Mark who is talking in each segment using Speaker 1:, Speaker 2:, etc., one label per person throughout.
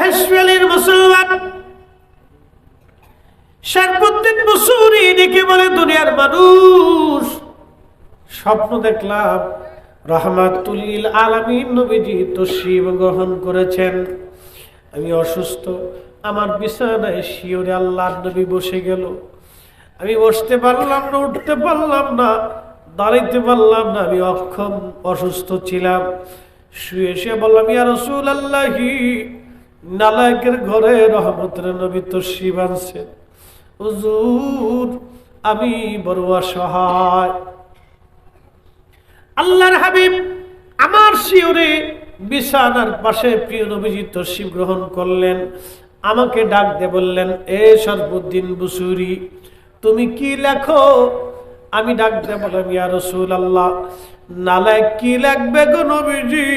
Speaker 1: মহেশখালীর মুসলমান শরফুদ্দীন বুসুরি ডেকে বলে, দুনিয়ার মানুষ, স্বপ্ন দেখলাম রাহমাতুল লিল আলামিন নবীজি তশরীফ গ্রহণ করেছেন। আমি অসুস্থ, আমার বিছানায় শিয়রে আল্লাহর নবী বসে গেল। আমি বসতে পারলাম না, উঠতে পারলাম না, দাঁড়াইতে পারলাম না, আমি অক্ষম, অসুস্থ ছিলাম। শুয়ে শুয়ে বললাম, ইয়া রাসূলুল্লাহি, নালায়েকের ঘরে রহমতের নবী তশরীফ আনছেন। হুজুর, আমি বড় অসহায়। আল্লাহর হাবিব আমার শিয়রে বিছানার পাশে প্রিয় নবীজি তশরীফ গ্রহণ করলেন। আমাকে ডাক দিয়ে বললেন, এ শরফুদ্দীন বুসুরি, তুমি কি লেখো? আমি ডাক দিয়ে বললাম, ইয়া রাসূলুল্লাহ, নালায়েক কি লিখবে গো নবীজি?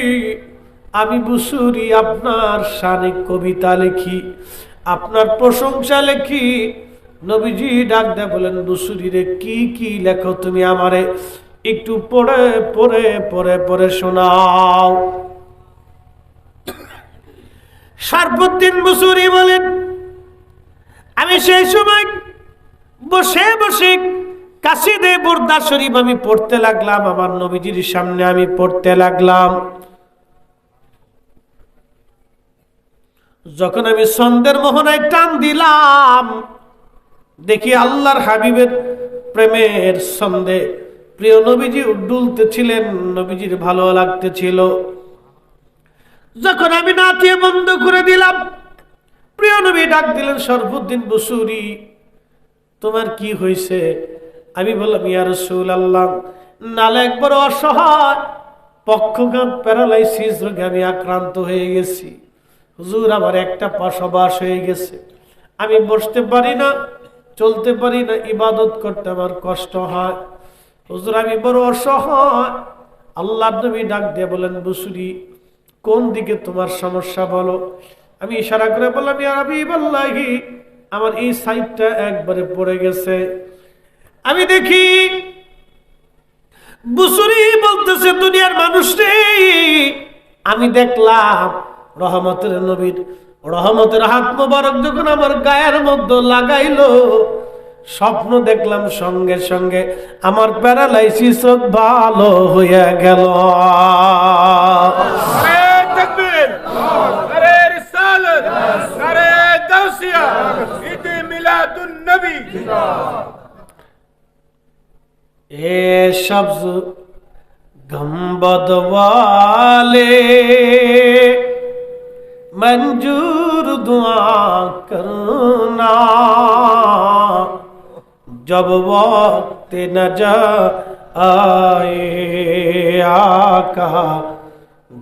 Speaker 1: আমি বুসুরি আপনার শানে কবিতা লিখি, আপনার প্রশংসা লিখি। নবীজি ডাক দিয়ে বলেন, বুসুরি রে, কি কি লেখো তুমি আমারে একটু পড়ে পড়ে পড়ে পড়ে শোনাও। শরফুদ্দীন বুসুরি বলেন, আমি সেই সময় বসে বসে কাসিদে বুরদা শরীফ আমি পড়তে লাগলাম, আমার নবীজির সামনে আমি পড়তে লাগলাম। যখন আমি ছন্দের মোহনায় টান দিলাম, দেখি আল্লাহর হাবিবের প্রেমের ছন্দে প্রিয় নবীজি ডুলতেছিলেন, নবীজির ভালো লাগতেছিল। যখন আমি নাচিয়ে বন্ধ করে দিলাম, প্রিয় নবী ডাক দিলেন, শরফুদ্দীন বুসুরি, তোমার কি হয়েছে? আমি বললাম, ইয়া রাসূলুল্লাহ, নালায়েক বড় অসহায়, পক্ষঘাত প্যারালাইসিস রোগে আমি আক্রান্ত হয়ে গেছি। হুজুর, আমার একটা পা সবাস হয়ে গেছে, আমি বসতে পারি না, চলতে পারি না, ইবাদত করতে আমার কষ্ট হয়। হুজুর, আমি বড় অসহায়। আল্লাহর নবী ডাক দিয়ে বলেন, বুসুরি, কোন দিকে তোমার সমস্যা বলো। আমি ইশারা করে বললাম, ইয়া হাবিবাল্লাহি, আমার এই সাইডটা একবারে পড়ে গেছে। আমি দেখি বুসুরি বলতেছে, দুনিয়ার মানুষ রে, আমি দেখলাম রহমতের নবীর রহমতের হাত মোবারক যখন আমার গায়ের মধ্যে লাগাইলো, স্বপ্ন দেখলাম সঙ্গে সঙ্গে আমার প্যারালাইসিস ভালো হয়ে গেল। এ সবজ গম্বদ वाले मंजूर दुआ करना, जब वक्त नजा आए आका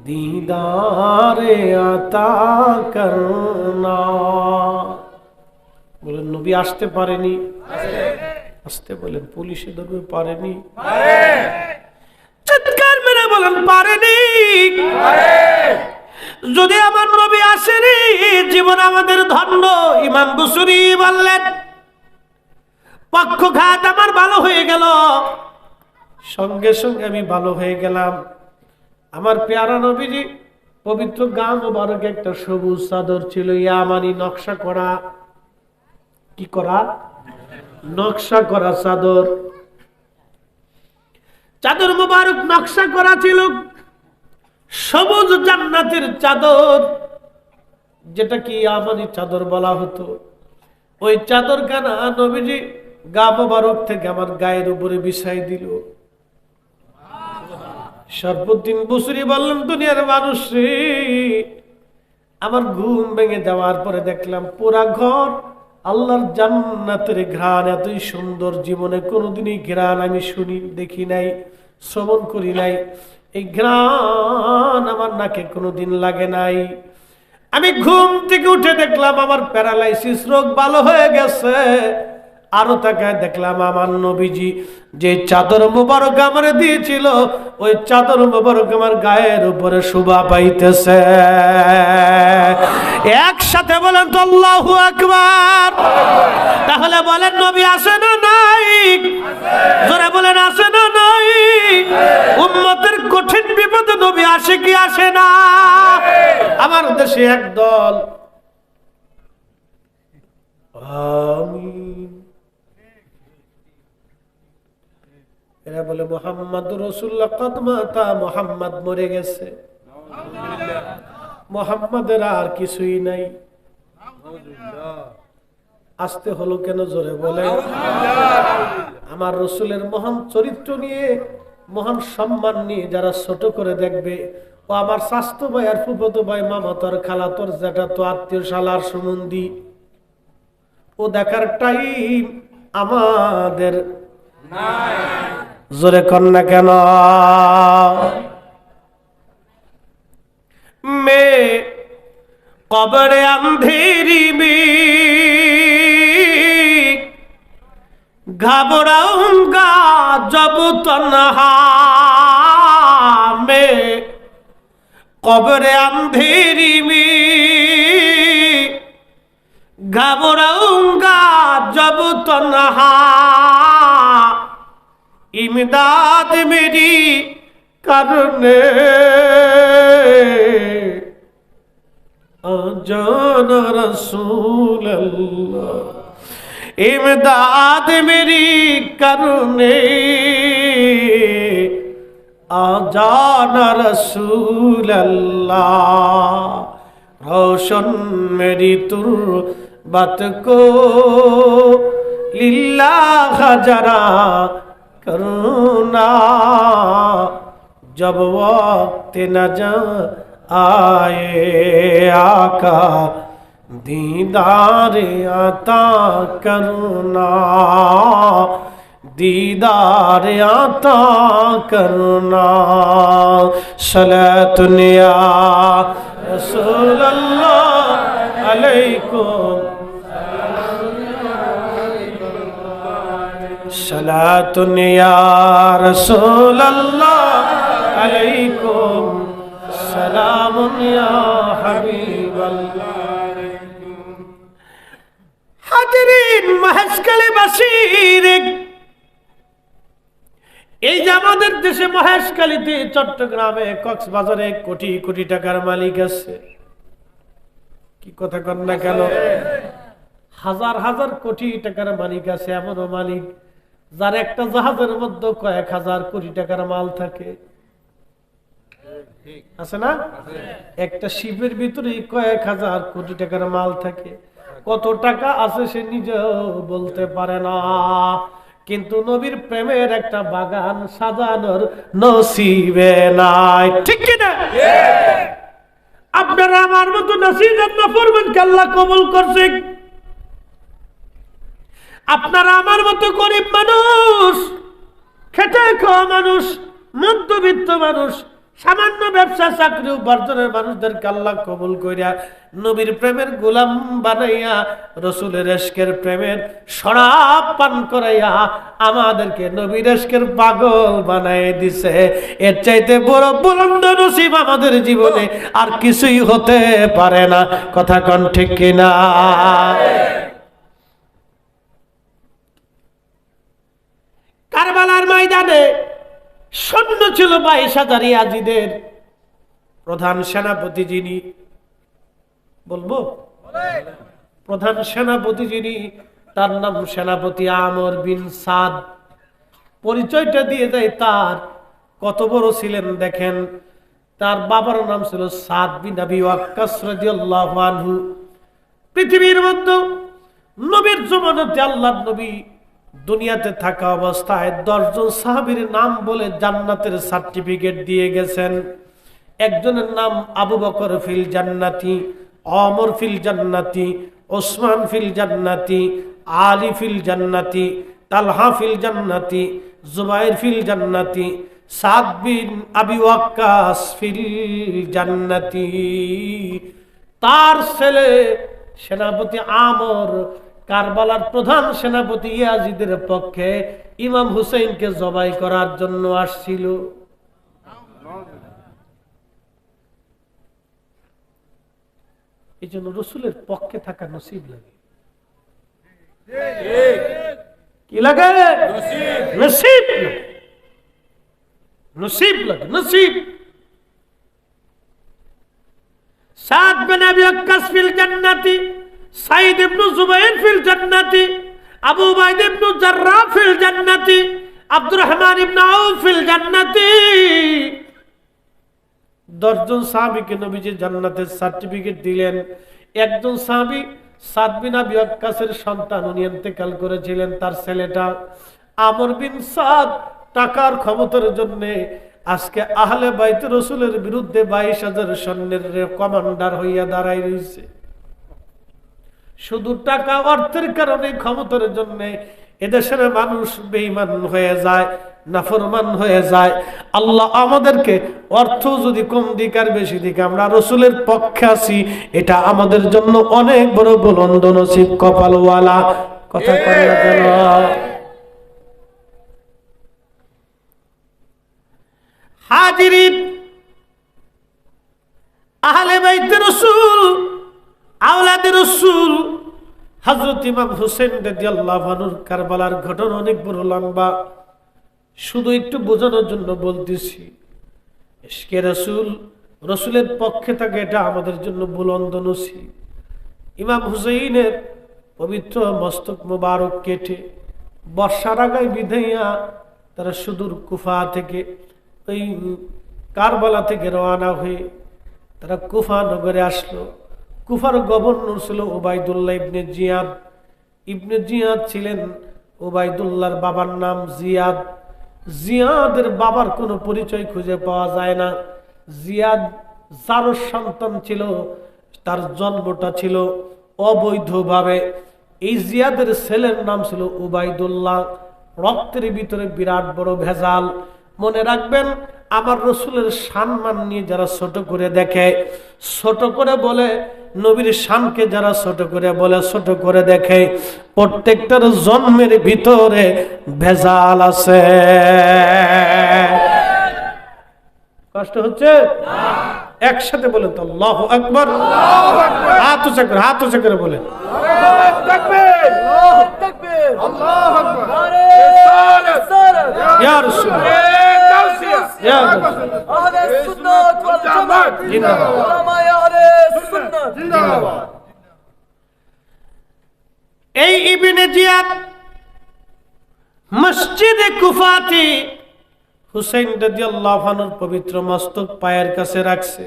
Speaker 1: दीदारे आता करना। বলেন, নবী আসতে পারেনি? আসতে বলেন, পুলিশে ধরবে পারেনি? চিৎকার মেরে বলেন, পারেনি। যদি আমার নবী আসেনি, জীবন আমাদের ধন্য। ইমাম বুসুরি বললেন, পক্ষঘাত আমার ভালো হয়ে গেল, সঙ্গে সঙ্গে আমি ভালো হয়ে গেলাম। আমার পেয়ারা নবীজি পবিত্র গাম মোবারক একটা সবুজ চাদর ছিল, ইয়ামানি নকশা করা। কি করা? নকশা করা চাদর। চাদর মোবারক নকশা করা ছিল, সবুজ জান্নাতের চাদর, যেটা কি ইয়ামানি চাদর বলা হতো। ওই চাদর খানা নবীজি গা মোবারক থেকে আমার গায়ের উপরে বিছাই দিল। শরফুদ্দীন বুসুরি বললেন, দুনিয়ার মানুষ রে, আমার ঘুম ভেঙে যাওয়ার পরে দেখলাম পুরা ঘর আল্লাহর জান্নাতের ঘ্রাণ। এতই সুন্দর জীবনে কোনোদিনই ঘ্রাণ আমি শুনি, দেখি নাই, শ্রবণ করি নাই। এই ঘ্রাণ আমার নাকে কোনোদিন লাগে নাই। আমি ঘুম থেকে উঠে দেখলাম আমার প্যারালাইসিস রোগ ভালো হয়ে গেছে। আরো তাকায় দেখলাম আমার নবীজি যে চাদর মুবারক আমার দিয়েছিল, ওই চাদর মুবারক আমার গায়ের উপরে শোভা পাইতেছে। একসাথে বলেন তো আল্লাহু আকবার। তাহলে বলেন, নবী আসে না নাই? জোরে বলেন, আসে না নাই? উম্মতের কঠিন বিপদে নবী আসে কি আসে না? আমার দেশে একদল আমিন। এরা বলে মুহাম্মদ রাসূলুল্লাহ কদ মাতা, মুহাম্মদ মরে গেছে, মুহাম্মাদের আর কিছুই নাই। আসতে হলো কেন জোরে বলে? আমার রসুলের মহান চরিত্র নিয়ে, মহান সম্মান নিয়ে যারা ছোট করে দেখবে, ও আমার স্বাস্থ্য ভাই আর ফুফতো ভাই, মামাতর খালাতর জ্যাঠাতো আত্মীয় শালার সম্বন্ধী, ও দেখার টাইম আমাদের জোরে কন্যা কেন? মে কবরে अंधेरी में घबराऊंगा जब तन्हा में, कब्र अंधेरी में घबराऊंगा जब तन्हा, इमदाद मेरी करने जाना रसूल अल्लाह, इमदाद मेरी करने आ जाना रसूल अल्लाह, रोशन मेरी तुर्बत को लिल्लाह जरा करुणा, जब वक्त न जा आए आका दीदार आता करुणा, दीदार आता करुणा। सलातुन या रसूल अल्लाह अलैकुम, सलातुन या रसूल अल्लाह अलैकुम, सलामुन या हबीब अल्लाह। হাজরিন মহেশখালীবাসীর, এই যে আমাদের দেশে মহেশখালীতে, চট্টগ্রামে, কক্সবাজারে কোটি কোটি টাকার মালিক আছে। কি কথা কন না কেন? হাজার হাজার কোটি টাকার মালিক আছে। এমনও মালিক যার একটা জাহাজের মধ্যে কয়েক হাজার কোটি টাকার মাল থাকে, আছে না? একটা শিপের ভিতরে কয়েক হাজার কোটি টাকার মাল থাকে। কত টাকা আছে সে নিজেও বলতে পারে না, কিন্তু নবীর প্রেমের একটা বাগান সাজানোর নসিবে নাই। ঠিক কিনা? আপনারা আমার মতো নসিহত না করবেন কে আল্লাহ কবুল করছে। আপনারা আমার মতো গরিব মানুষ, খেটে খাওয়া মানুষ, মধ্যবিত্ত মানুষ, সামান্য ব্যবসা চাকরি উপার্জনের মানুষদেরকে আল্লাহ কবুল করিয়া নবীর প্রেমের গোলাম বানাইয়া, রসুলের ইশকের প্রেমের শরাব পান করাইয়া আমাদেরকে নবীর ইশকের পাগল বানাই দিছে। এর চাইতে বড় বুলন্দ নসিব আমাদের জীবনে আর কিছুই হতে পারে না। কথা কোন ঠিক কিনা? কারবালার ময়দানে সৈন্য ছিল 22,000 ইয়াজিদের। প্রধান সেনাপতি যিনি, বলবো প্রধান সেনাপতি যিনি, তার নাম সেনাপতি আমর বিন সাদ। পরিচয়টা দিয়ে যায় তার কত বড় ছিলেন দেখেন। তার বাবার নাম ছিল সাদ বিন আবি ওয়াক্কাস রাদিয়াল্লাহু আনহু। পৃথিবীর মধ্যে নবীর জমানাতে আল্লাহর নবী দুনিয়াতে থাকা অবস্থায় 10 জন সাহাবীর নাম বলে জান্নাতের সার্টিফিকেট দিয়ে গেছেন। একজনের নাম আবু বকর ফিল জান্নাতি, ওমর ফিল জান্নাতি, ওসমান ফিল জান্নাতি, আলী ফিল জান্নাতি, তালহা ফিল জান্নাতি, জুবাইর ফিল জান্নাতি, সাদ বিন আবি ওয়াক্কাস ফিল জান্নাতি। তার ছেলে সেনাপতি আমর কারবালার প্রধান সেনাপতি ইয়াজিদের পক্ষে ইমাম হুসাইনকে জবাই করার জন্য আসছিল। এই জন্য রসুলের পক্ষে থাকা নসিব লাগে। কি লাগে? নসিব লাগে, নসিব লাগে, নসিব। সাদ বিন আবি ওয়াক্কাস ফিল জান্নাতি, সাইদ ইবনে জুবাইর ফিল জান্নাতি, আবু উবাইদা ইবনে জাররাহ ফিল জান্নাতি, আব্দুর রহমান ইবনে আউফ ফিল জান্নাতি। 10 জন সাহাবীকে নবীজি জান্নাতের সার্টিফিকেট দিলেন। একজন সাহাবী সাদ বিন আবি ওয়াক্কাসের সন্তান, উনি ইন্তেকাল করেছিলেন। তার ছেলেটা আমর বিন সাদ টাকার ক্ষমতার জন্য আজকে আহলে বাইত রাসূলের বিরুদ্ধে 22,000 সৈন্যের কমান্ডার হইয়া দাঁড়াই রয়েছে। শুধু টাকা অর্থের কারণে, ক্ষমতার জন্য এদেশের মানুষ বেঈমান হয়ে যায়, নাফরমান হয়ে যায়। আল্লাহ আমাদেরকে অর্থ যদি কম দিক আর বেশি দিক, আমরা রাসূলের পক্ষে আছি, এটা আমাদের জন্য অনেক বড় বুলন্দ নসিব, কপালওয়ালা। কথা কয় না কেন? হাজিরিন, আহলে বাইত রাসূল, আওলাদে রাসূল, হযরত ইমাম হোসেন রাদিয়াল্লাহু আনহুর কারবালার ঘটনা অনেক বড় লম্বা, শুধু একটু বোঝানোর জন্য বলতেছি। ইশকে রাসূল, রাসূলের পক্ষে থাকে, এটা আমাদের জন্য বুলন্দ নসিব। ইমাম হুসাইনের পবিত্র মস্তক মোবারক কেটে বর্ষার আগায় বিধাইয়া তারা সুদূর কুফা থেকে, ওই কারবালা থেকে রওনা হয়ে তারা কুফা নগরে আসলো। কুফার গভর্নর ছিল উবাইদুল্লাহ ইবনে জিয়াদ। ইবনে জিয়াদ ছিলেন উবাইদুল্লাহর বাবার নাম জিয়াদ। জিয়াদের বাবার কোনো পরিচয় খুঁজে পাওয়া যায় না। জিয়াদ যার সন্তান ছিল, তার জন্মটা ছিল অবৈধভাবে। এই জিয়াদের ছেলের নাম ছিল উবাইদুল্লাহ। রক্তের ভিতরে বিরাট বড় ভেজাল। মনে রাখবেন, আমার রাসূলের সম্মান নিয়ে যারা ছোট করে দেখে, ছোট করে বলে, নবীর শানকে যারা ছোট করে বলে, ছোট করে দেখে, প্রত্যেকটার জন্মের ভিতরে ভেজাল আছে। কষ্ট হচ্ছে? একসাথে বলেন তো আল্লাহু আকবার। হাত উঁচা করে, হাত উঁচা করে বলেন ইয়া রাসূলুল্লাহ, ইয়া রাসূলুল্লাহ। এই ইবনে জিয়াদ মসজিদে কুফাতে হুসাইন রাদিয়াল্লাহু আনহুর পবিত্র মস্তক পায়ের কাছে রাখছে।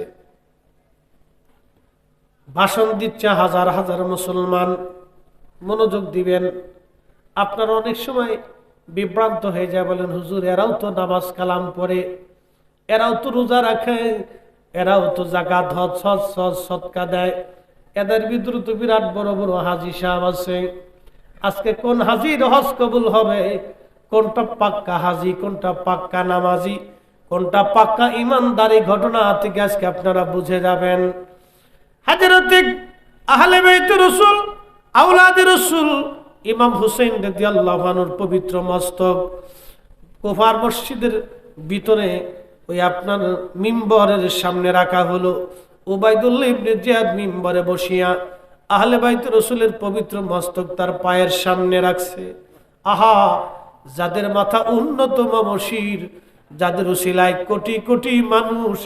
Speaker 1: ভাষণ দিচ্ছে হাজার হাজার মুসলমান। মনোযোগ দিবেন। আপনারা অনেক সময় বিভ্রান্ত হয়ে যায়, বলেন হুজুর এরাও তো নামাজ কালাম পড়ে, এরাও তো রোজা রাখে, এরাও তো যাকাত হজ সদকা দেয়, এদের ভিতরে তো বিরাট বড় বড় হাজী সাহেব আছে। আজকে কোন হাজির হজ কবুল হবে, কোনটা পাক্কা হাজি, কোনটা পাক্কা নামাজি, কোনটা পাক্কা ইমানদারি, ঘটনা থেকে আজকে আপনারা বুঝে যাবেন। হযরতে আহলে বাইত রাসূল, আওলাদে রাসূল ইমাম হুসাইন রাদিয়াল্লাহু আনহুর পবিত্র মস্তক কুফার মসজিদের ভিতরে ওই আপনার মিম্বরের সামনে রাখা হলো। উবাইদুল্লাহ ইবনে জিয়াদ মিম্বরে বসিয়া আহলে বাইত রাসূলের পবিত্র মস্তক তার পায়ের সামনে রাখছে। আহা, যাদের মাথা উন্নতম মশির, যাদের উসিলায় কোটি কোটি মানুষ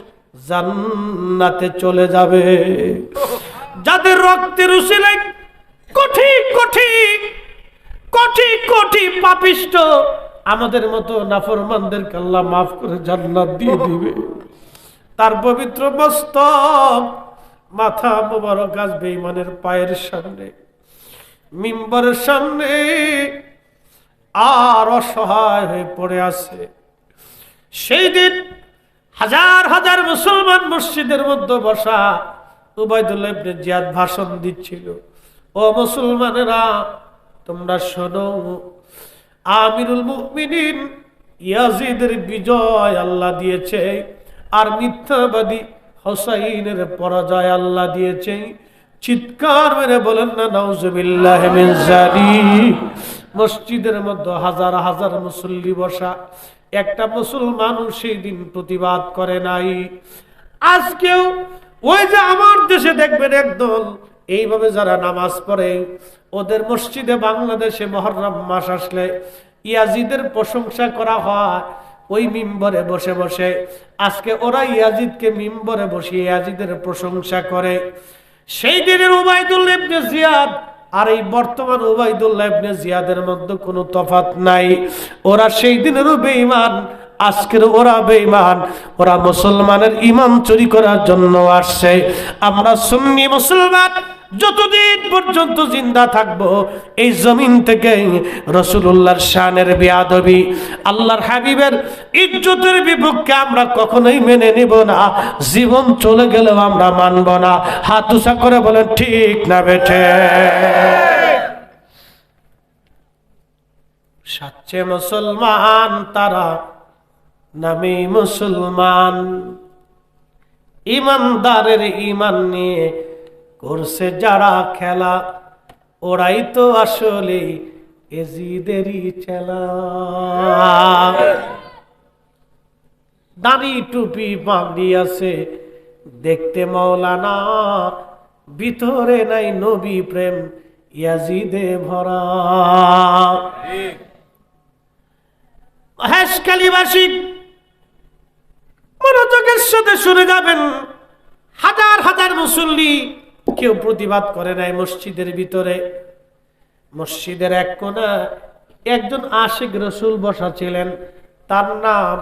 Speaker 1: জান্নাতে চলে যাবে, যাদের রক্তের উসিলায় কোটি কোটি কোটি কোটি পাপিষ্ট আমাদের মতো নাফরমানদেরকে আল্লাহ মাফ করে জান্নাত দিয়ে দিবে। তার পবিত্র মস্তক, মাথা মোবারক আজ বেঈমানের পায়ের সামনে, মিম্বরের সামনে আর অসহায় হয়ে পড়ে আছে। সেই দিন হাজার হাজার মুসলমান মসজিদের মধ্যে বসা। উবাইদুল্লাহ ইবনে জিয়াদ ভাষণ দিচ্ছিল। ও মুসলমানেরা, তোমরা শোনো, আমিরুল মুমিনিন ইয়াজিদের বিজয় আল্লাহ দিয়েছে, আর মিথ্যাবাদী হুসাইনের পরাজয় আল্লাহ দিয়েছে। চিৎকার মেরে বলেন না নাউজুবিল্লাহি মিন যালিক। মসজিদের মধ্যে হাজার হাজার মুসল্লি বসা, একটা মুসলমানও সেই দিন প্রতিবাদ করে নাই। আজকেও ওই যে আমার দেশে দেখবেন একদল এইভাবে যারা নামাজ পড়ে, ওদের মসজিদে বাংলাদেশে মুহররম মাস আসলে ইয়াজিদের প্রশংসা করা হয় ওই মিম্বরে বসে বসে। আজকে ওরা ইয়াজিদকে মিম্বরে বসিয়ে ইয়াজিদের প্রশংসা করে। সেই দিনের উবাইদুল্লাহ ইবনে জিয়াদ আর এই বর্তমান উবাইদুল্লাহ ইবনে জিয়াদের মধ্যে কোনো তফাৎ নাই। ওরা সেই দিনেরও বেঈমান, আজকের ওরা বেঈমান। ওরা মুসলমানের ঈমান চুরি করার জন্য আসছে। আমরা সুন্নি মুসলমান যতদিন পর্যন্ত জিন্দা থাকবো এই জমিন থেকে রাসূলুল্লাহর শানের বেয়াদবি, আল্লাহর হাবিবের ইজ্জতের বিপক্ষে আমরা কখনোই মেনে নিব না। জীবন চলে গেলেও আমরা মানব না। হাত উঁচা করে বলেন ঠিক না বেঠে? সাচ্চে মুসলমান তারা নামে মুসলমান, ইমানদারের ঈমান নিয়ে করছে যারা খেলা, ওরাই তো আসলে এজিদেরই চেলা। দাড়ি টুপি পাগড়ি আছে দেখতে মাওলানা, ভিতরে নাই নবী প্রেম ইয়াজিদে ভরা। হেশখালীবাসী মনোযোগের সাথে শুনে যাবেন। হাজার হাজার মুসল্লি, কেউ প্রতিবাদ করে নাই। মসজিদের ভিতরে, মসজিদের এক কোণা একজন আশিক রাসূল বসা ছিলেন, তার নাম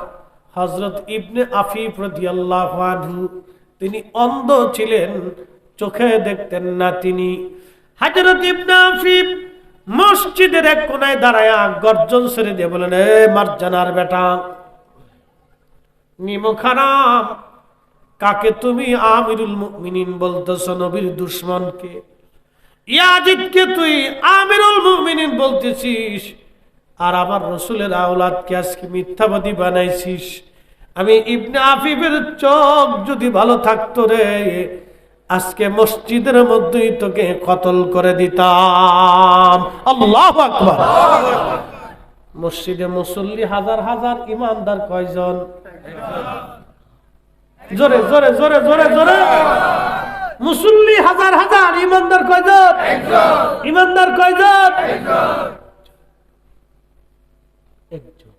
Speaker 1: হযরত ইবনে আফিফ রাদিয়াল্লাহু আনহু। তিনি অন্ধ ছিলেন, চোখে দেখতেন না তিনি। হযরত ইবনে আফিফ মসজিদের এক কোণায় দাঁড়ায় গর্জন ছেড়ে দিয়ে বলেন, এ মারজানার বেটা, নিমখারাম, কাকে তুমি আমিরুল মুমিনিন বলতেছ? নবীর দুশমনকে, ইয়াজিদকে তুই আমিরুল মুমিনিন বলতেছিস, আর আমার রাসূলের আওলাদকে আজকে মিথ্যাবাদী বানাইছিস। আমি ইবনে আফিফের চোখ যদি ভালো থাকতো রে, আজকে মসজিদের মধ্যেই তোকে কতল করে দিতাম। আল্লাহু আকবার। মসজিদে মুসল্লি হাজার হাজার, ইমানদার কয়জন? জোরে জোরে জোরে জোরে জোরে। মুসল্লি হাজার হাজার, ইমানদার কয়জন? ইমানদার কয়জন? একজন।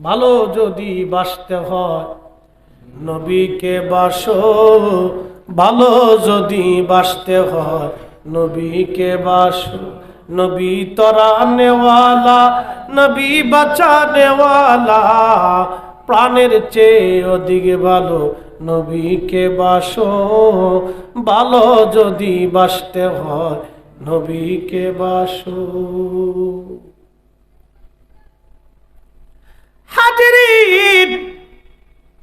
Speaker 1: ভালো যদি বাসতে হয় নবীকে বাসো, ভালো যদি বাসতে হয় নবীকে বাসো। নবী তরানেওয়ালা, নবী বাঁচানেওয়ালা, প্রাণের চেয়ে অধিক ভালো নবীকে বাসো। ভালো যদি বাসতে হয় নবীকে বাসো। হাজিরিন,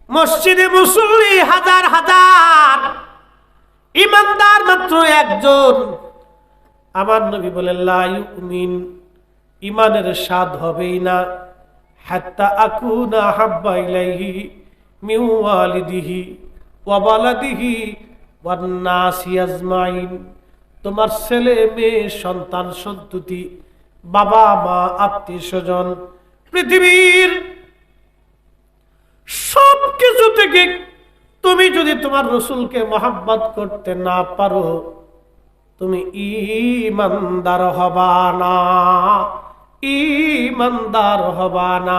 Speaker 1: মসজিদে মুসল্লি হাজার হাজার, ইমানদার মাত্র একজন। আমার নবী বলেন, লা ইউমিন, ইমানের স্বাদ হবেই না, হাত্তা আকুনা হাব্বা ইলাইহি মিন ওয়ালিদিহি ওয়া ওয়ালাদিহি ওয়ান নাসি আজমাইন। তোমার ছেলে মেয়ে, সন্তান সন্ততি, বাবা মা, আত্মীয় স্বজন, পৃথিবীর সব কিছু থেকে তুমি যদি তোমার রাসূলকে মহব্বত করতে না পারো, তুমি ঈমানদার হবা না, ঈমানদার হবা না।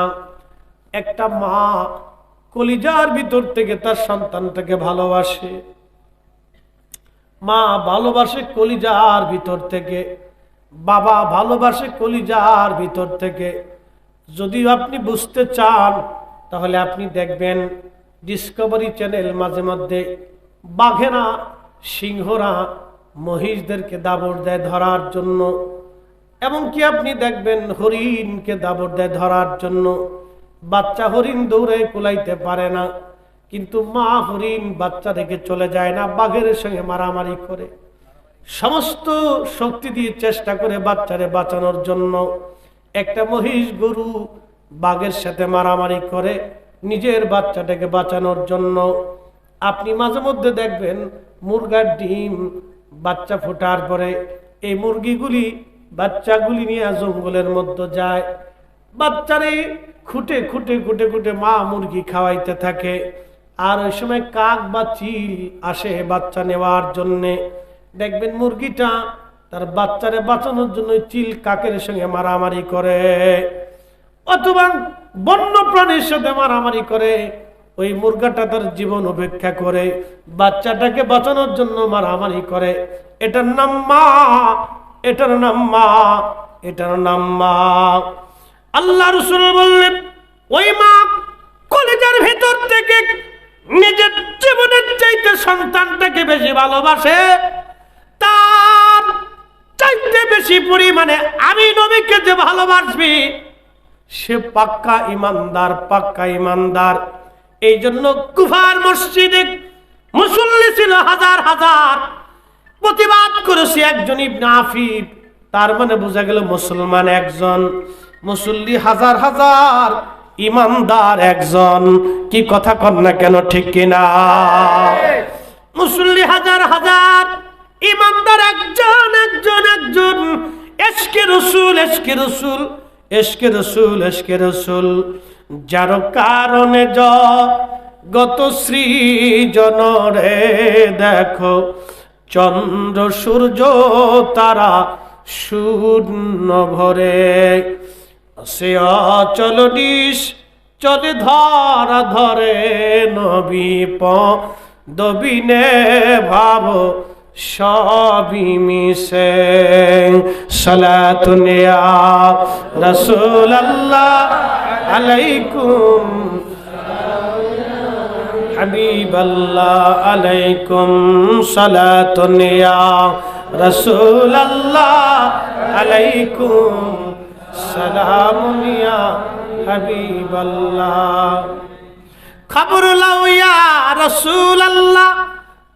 Speaker 1: একটা মা কলিজার ভিতর থেকে তার সন্তানটাকে ভালোবাসে, মা ভালোবাসে কলিজার ভিতর থেকে, বাবা ভালোবাসে কলিজার ভিতর থেকে। যদি আপনি বুঝতে চান তাহলে আপনি দেখবেন ডিসকভারি চ্যানেল মাঝে মধ্যে বাঘেরা, সিংহরা মহিষদেরকে দাবড় দেয় ধরার জন্য, এমনকি আপনি দেখবেন হরিণকে দাবড় দেয় ধরার জন্য। বাচ্চা হরিণ দৌড়ে কুলাইতে পারে না, কিন্তু মা হরিণ বাচ্চা রেখে চলে যায় না, বাঘের সঙ্গে মারামারি করে, সমস্ত শক্তি দিয়ে চেষ্টা করে বাচ্চারে বাঁচানোর জন্য। একটা মহিষ গরু বাঘের সাথে মারামারি করে নিজের বাচ্চাটাকে বাঁচানোর জন্য। আপনি মাঝে মধ্যে দেখবেন মুরগার ডিম বাচ্চা ফোটার পরে এই মুরগিগুলি বাচ্চাগুলি নিয়ে জঙ্গলের মধ্যে যায়, বাচ্চারে খুঁটে খুঁটে খুঁটে খুঁটে মা মুরগি খাওয়াইতে থাকে। আর ওই সময় কাক বা চিল আসে বাচ্চা নেওয়ার জন্যে। দেখবেন মুরগিটা তার বাচ্চারে বাঁচানোর জন্য চিল কাকের সঙ্গে মারামারি করে, অথবা বন্য প্রাণীর সাথে মারামারি করে। ওই মুরগাটা তার জীবন উপেক্ষা করে বাচ্চাটাকে বাঁচানোর জন্য মারামারি করে। এটার নাম মা, এটার নাম মা, এটার নাম মা। আল্লাহ রাসূল বললেন, ওই মা কলেজার ভেতর থেকে নিজের জীবনের চাইতে সন্তানটাকে বেশি ভালোবাসে, তার চাইতে বেশি পরিমাণে আমি নবীকে যে ভালোবাসবি সে পাক্কা ইমানদার, পাক্কা ইমানদার। এই জন্য কুফার মসজিদে মুসল্লি ছিল হাজার হাজার, প্রতিবাদ করেছে একজন ইবনে আফিফ, তার মানে বোঝা গেল মুসলমান একজন, মুসল্লি হাজার হাজার, ইমানদার একজন। কি কথা কন না কেন, ঠিক কিনা? মুসল্লি হাজার হাজার, ইমানদার একজন একজন একজন। এশকে রসুল, এশকে রসুল, এশকে রসুল, এশকে রসুল, যার কারণে গত সৃজন রে দেখো, চন্দ্র সূর্য তারা শূন্য ভরে, সে অচল নিশ চলে ধরা ধরে, নবী পদবিনে ভাব সবই মিশে। সালাতুন ইয়া রাসূলুল্লাহ আলাইকুম, হাবিবাল্লাহ আলাইকুম সালাতুন ইয়া রাসূলুল্লাহ আলাইকুম সালামুন ইয়া হাবিবাল্লাহ। খবর লাও ইয়া রাসূলুল্লাহ,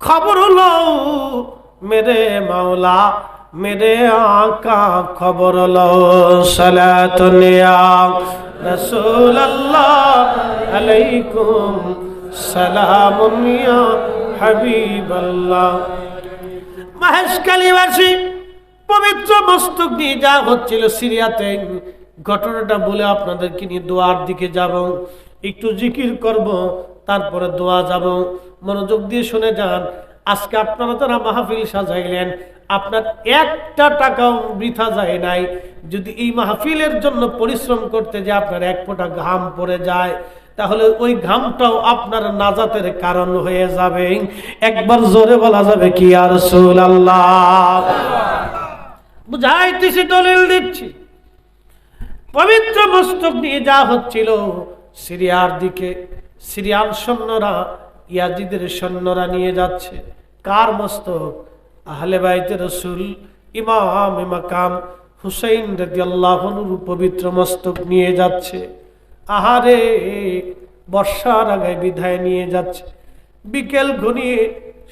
Speaker 1: খবর লাও মেরে মাওলা মেরে আকা, খবর লাও। সালাতুন ইয়া রাসূলুল্লাহ আলাইকুম সালামুন ইয়া হাবিবাল্লাহ। মহেশখালীবাসী পবিত্র মস্তক নিয়ে যা হচ্ছিল সিরিয়াতে, ঘটনাটা বলে আপনাদেরকে নিয়ে দোয়ার দিকে যাব, একটু জিকির করব, তারপরে দোয়া যাব। মনোযোগ দিয়ে শুনে যান। আজকে আপনারা যারা মাহফিল সাজাইলেন, আপনার একটা টাকাও বৃথা যায় নাই। যদি এই মাহফিলের জন্য পরিশ্রম করতে যে আপনার এক ফোঁটা ঘাম পড়ে যায়, তাহলে ওই ঘামটাও আপনার নাজাতের কারণ হয়ে যাবে। একবার জোরে বলা যাবে কি ইয়া রাসূলুল্লাহ? বুঝাইতেছি, দলিল দিচ্ছি। পবিত্র মস্তক নিয়ে যা হচ্ছিল সিরিয়ার দিকে, সিরিয়ান সৈন্যরা ইয়াজিদের সৈন্যরা নিয়ে যাচ্ছে কার মস্তক? আহলে বাইতে রাসূল ইমাম মাকাম হুসাইন রাদিয়াল্লাহু আনহু পবিত্র মস্তক নিয়ে যাচ্ছে। আহারে, বর্ষার আগে বিদায় নিয়ে যাচ্ছে। বিকেল ঘনিয়ে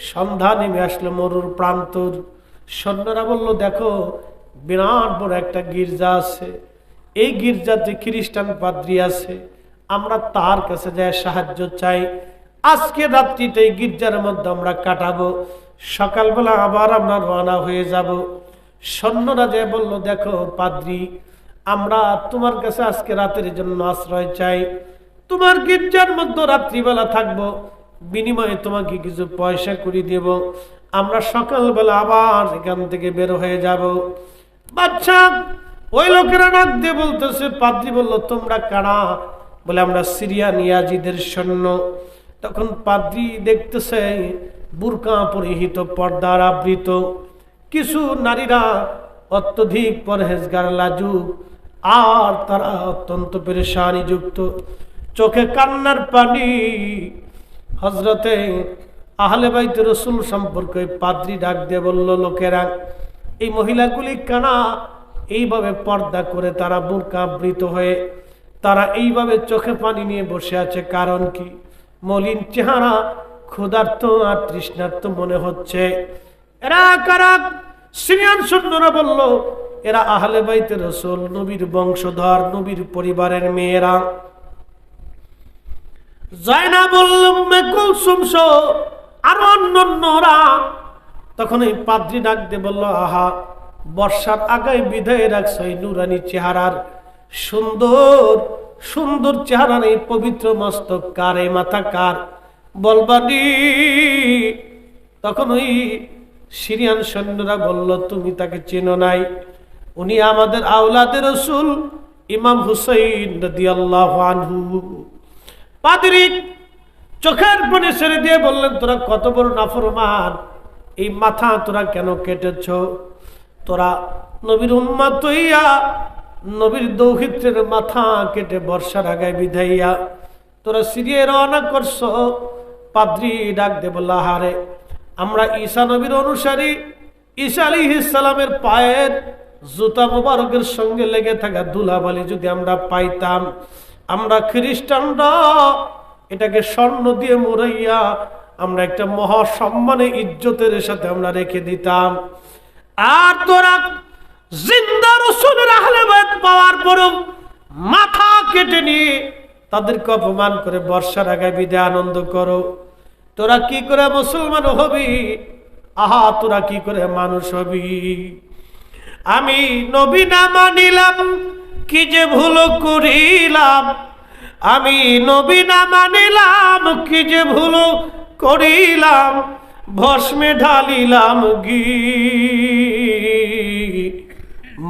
Speaker 1: সন্ধ্যা নেমে আসলো মরুর প্রান্তর। সৈন্যরা বলল, দেখো বিরাট বড় একটা গির্জা আছে, এই গির্জাতে খ্রিস্টান পাদ্রী আছে, আমরা তার কাছে যাই সাহায্য চাই। আজকে রাত্রিটা এই গির্জার মধ্যে আমরা কাটাবো, সকালবেলা আবার আমরা রওনা হয়ে যাব। সৈন্যরা যে বলল, দেখো পাদ্রী, আমরা তোমার কাছে আজকে রাতের জন্য আশ্রয় চাই, তোমার গির্জার মধ্যে রাত্রিবেলা থাকবো, বিনিময়ে তোমাকে কিছু পয়সা করে দেব, আমরা সকালবেলা আবার এখান থেকে বের হয়ে যাব। বাচ্চা ওই লোকেরা ডাক দিয়ে বলতেছে, পাদ্রী বলল, তোমরা কারা? বলে, আমরা সিরিয়ান ইয়াজিদের সৈন্য। তখন পাদ্রী দেখতেছে বুরকা পরিহিত, পর্দার আবৃত কিছু নারীরা, অত্যধিক পরহেজগার, লাজুক, আর তারা অত্যন্ত পেরেশানি যুক্ত, চোখে কান্নার পানি। হযরতে আহলে বাইত রাসূল সম্পর্কে পাদ্রী ডাক দিয়ে বলল, লোকেরা, এই মহিলাগুলি কানা, এইভাবে পর্দা করে তারা বুরকা আবৃত হয়ে তারা এইভাবে চোখে পানি নিয়ে বসে আছে, কারণ কি? মলিন চেহারা, ক্ষুধার্ত আর তৃষ্ণার্ত মনে হচ্ছে। এরা কারা? সিরিয়ান সৈন্যরা বলল, এরা আহলে বাইতে রাসূল, নবীর বংশধর, নবীর পরিবারের মেয়েরা। যায়নাব বলল, উম্মে কুলসুম সহ আর অন্যরা। তখন এই পাদ্রী ডাক দিয়ে বলল, আহা, বর্ষার আগায় বিদায় রাখছ এই নুরানি চেহারার, সুন্দর সুন্দর চেহারার এই পবিত্র মস্তক কার? এই মাথা কার? বলবানি। তখন ওই সিরিয়ান সৈন্যরা বলল, তুমি তাকে চেনো নাই, উনি আমাদের আওলাদের রাসূল ইমাম হুসাইন রাদিয়াল্লাহু আনহু। পাদ্রী চোখের পানি ছেড়ে দিয়ে বললেন, তোরা কত বড় নাফরমান, এই মাথা তোরা কেন কেটেছ? তোরা নবীর উম্মত হইয়া নবীর দৌহিত্রের মাথা কেটে বর্ষার আগায় বিধাইয়া তোরা সিরিয়ে রওনা করছ। পাদ্রী ডাক দে বলল, হারে আমরা ঈসা নবীর অনুসারী, ঈসা আলাইহিস সালামের পায়ের জুতা মোবারকের সঙ্গে লেগে থাকা ধুলাবালি যদি আমরা পাইতাম, আমরা খ্রিস্টানরা এটাকে স্বর্ণ দিয়ে মুড়াইয়া আমরা একটা মহা সম্মানে ইজ্জতের সাথে আমরা রেখে দিতাম। আর তোরা জিন্দা রাসূলের আহলে বাইত পাওয়ার পরও মাথা কেটে নিয়ে তাদেরকে অপমান করে বর্ষার আগায় বিদায় আনন্দ করো। তোরা কি করে মুসলমান হবি? আহা, তোরা কি করে মানুষ হবি? আমি নবী না মানিলাম, কি যে ভুল করিলাম। আমি নবী না মানিলাম, কি যে ভুল করিলাম। ভস্মে ঢালিলাম ঘি,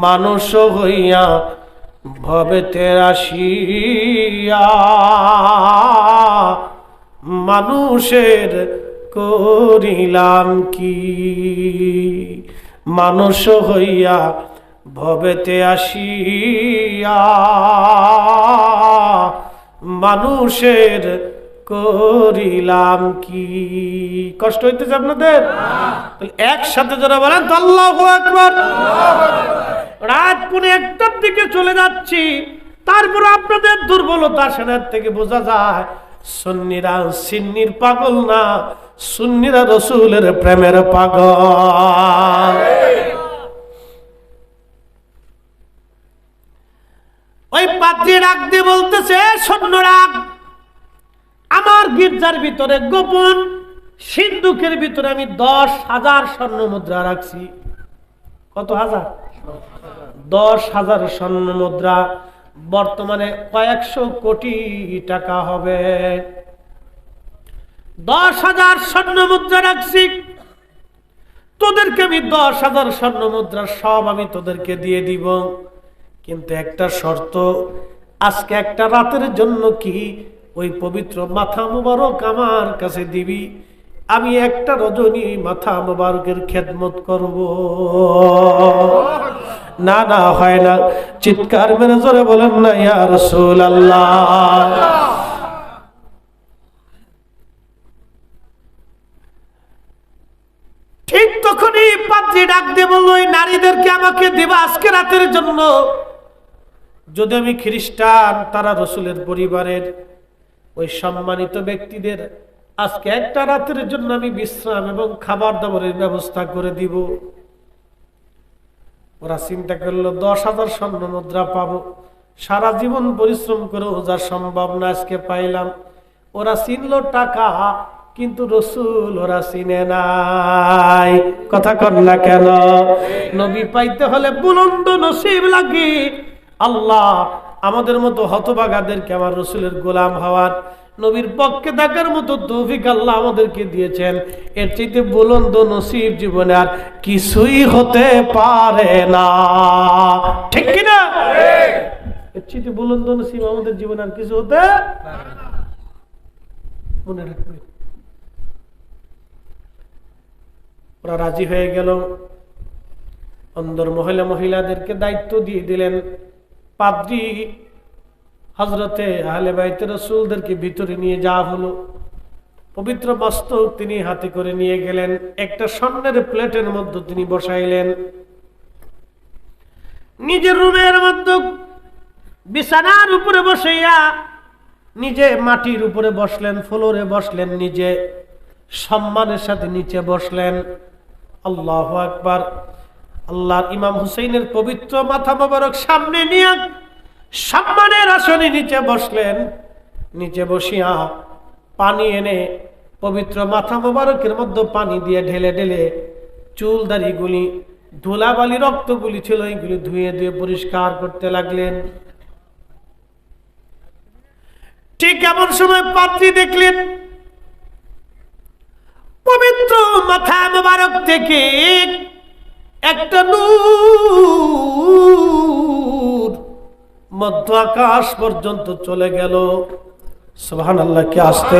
Speaker 1: মানুষ হইয়া ভবেতে আসিয়া মানুষের করিলাম কি। মানুষ হইয়া ভবেতে আসিয়া মানুষের করিলাম কি। কষ্ট হইতেছে আপনাদের? একসাথে যারা বলেন তো আল্লাহু আকবার। রাত 1:30টার দিকে চলে যাচ্ছি, তারপর আপনাদের দুর্বলতা সেনার থেকে বোঝা যায় সুন্নিরা সিন্নির পাগল না, সুন্নিরা রাসূলের প্রেমের পাগল। ওই পাদ্রী ডাক দিয়ে বলতেছে, সৈন্যরা, আমার গির্জার ভিতরে গোপন সিন্ধুকের ভিতরে আমি 10,000 স্বর্ণ মুদ্রা রাখছি। কত হাজার? 10,000 স্বর্ণ মুদ্রা, বর্তমানে কয়েকশো কোটি টাকা হবে। 10,000 স্বর্ণ মুদ্রা রাখছি। তোদেরকে আমি 10,000 স্বর্ণ মুদ্রা সব আমি তোদেরকে দিয়ে দিব, কিন্তু একটা শর্ত, আজকে একটা রাতের জন্য কি ওই পবিত্র মাথা মুবারক আমার কাছে দিবি, আমি একটা রজনী মাথা মুবারকের খেদমত করব। না না, হয় না। চিৎকার মেরে জোরে বলেন না ইয়া রাসূলুল্লাহ। ঠিক তখনই পাদ্রী ডাক দিয়ে বলল, ওই নারীদেরকে আমাকে দিবা আজকে রাতের জন্য। যদি আমি খ্রিস্টান, তারা রাসূলের পরিবারের ওই সম্মানিত ব্যক্তিদের আজকে একটা রাতের জন্য আমি বিশ্রাম এবং খাবার দাবারের ব্যবস্থা করে দিব। ওরা চিন্তা করলো 10,000 স্বর্ণ মুদ্রা পাবো, সারা জীবন পরিশ্রম করেও যা সম্ভব না, আজকে পাইলাম। ওরা চিনলো টাকা, কিন্তু রাসূল ওরা চিনে নাই। কথা কন না কেন? নবী পাইতে হলে বুলন্দ নসিব লাগে। আল্লাহ আমাদের মতো হতভাগাদেরকে আমার রাসূলের গোলাম হওয়ার, নবীর পক্ষে থাকার মতো তৌফিক আল্লাহ আমাদেরকে দিয়েছেন। এর চাইতে বুলন্দ নসিব জীবনে আর কিছুই হতে পারে না, ঠিক কিনা? এর চাইতে বুলন্দ নসিব আমাদের জীবনে আর কিছু হতে মনে রাখবে। ওরা রাজি হয়ে গেল। অন্দর মহিলাদেরকে দায়িত্ব দিয়ে দিলেন। পাদ্রী হযরতে আহলে বাইত রাসূলদেরকে ভিতরে নিয়ে যাওয়া হলো। পবিত্র মস্তক তিনি হাতে করে নিয়ে গেলেন, একটা স্বর্ণের প্লেটের মধ্যে তিনি বসাইলেন। নিজের রুমের মধ্যে বিছানার উপরে বসাইয়া নিজে মাটির উপরে বসলেন, ফ্লোরে বসলেন, নিজে সম্মানের সাথে নিচে বসলেন। আল্লাহু আকবার। আল্লাহর ইমাম হুসাইনের পবিত্র মাথা মোবারক সামনে নিয়ে সম্মানের আসনে নিচে বসলেন। নিচে বসিয়া পানি এনে পবিত্র মাথা মোবারকের মধ্যে পানি দিয়ে ঢেলে ঢেলে চুল দাড়িগুলি, ধুলাবালি, রক্তগুলি ছিল এইগুলি ধুয়ে ধুয়ে পরিষ্কার করতে লাগলেন। ঠিক এমন সময় পাদ্রী দেখলেন পবিত্র মাথা মোবারক থেকে একটা নূর মধ্য আকাশ পর্যন্ত চলে গেল। সুবহানাল্লাহ, কি আসতে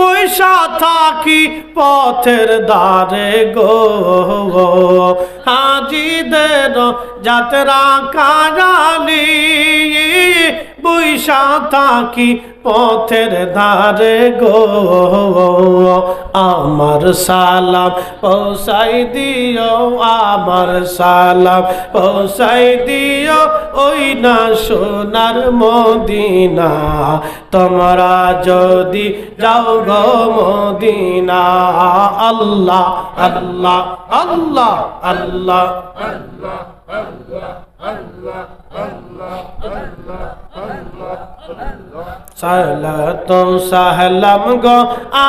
Speaker 1: বৈশা থাকি পথের দ্বারে গো, হাজিদের যাত্রা কারালি বৈশা থাকি পথের ধারে গো, আমার সালাম পৌঁছাই দিও, আমার সালাম পৌঁছাই দিও ওই না সোনার মদিনা, তোমরা যদি যাও গো মদিনা। আল্লাহ আল্লাহ আল্লাহ আল্লাহ সালাত সালাম গো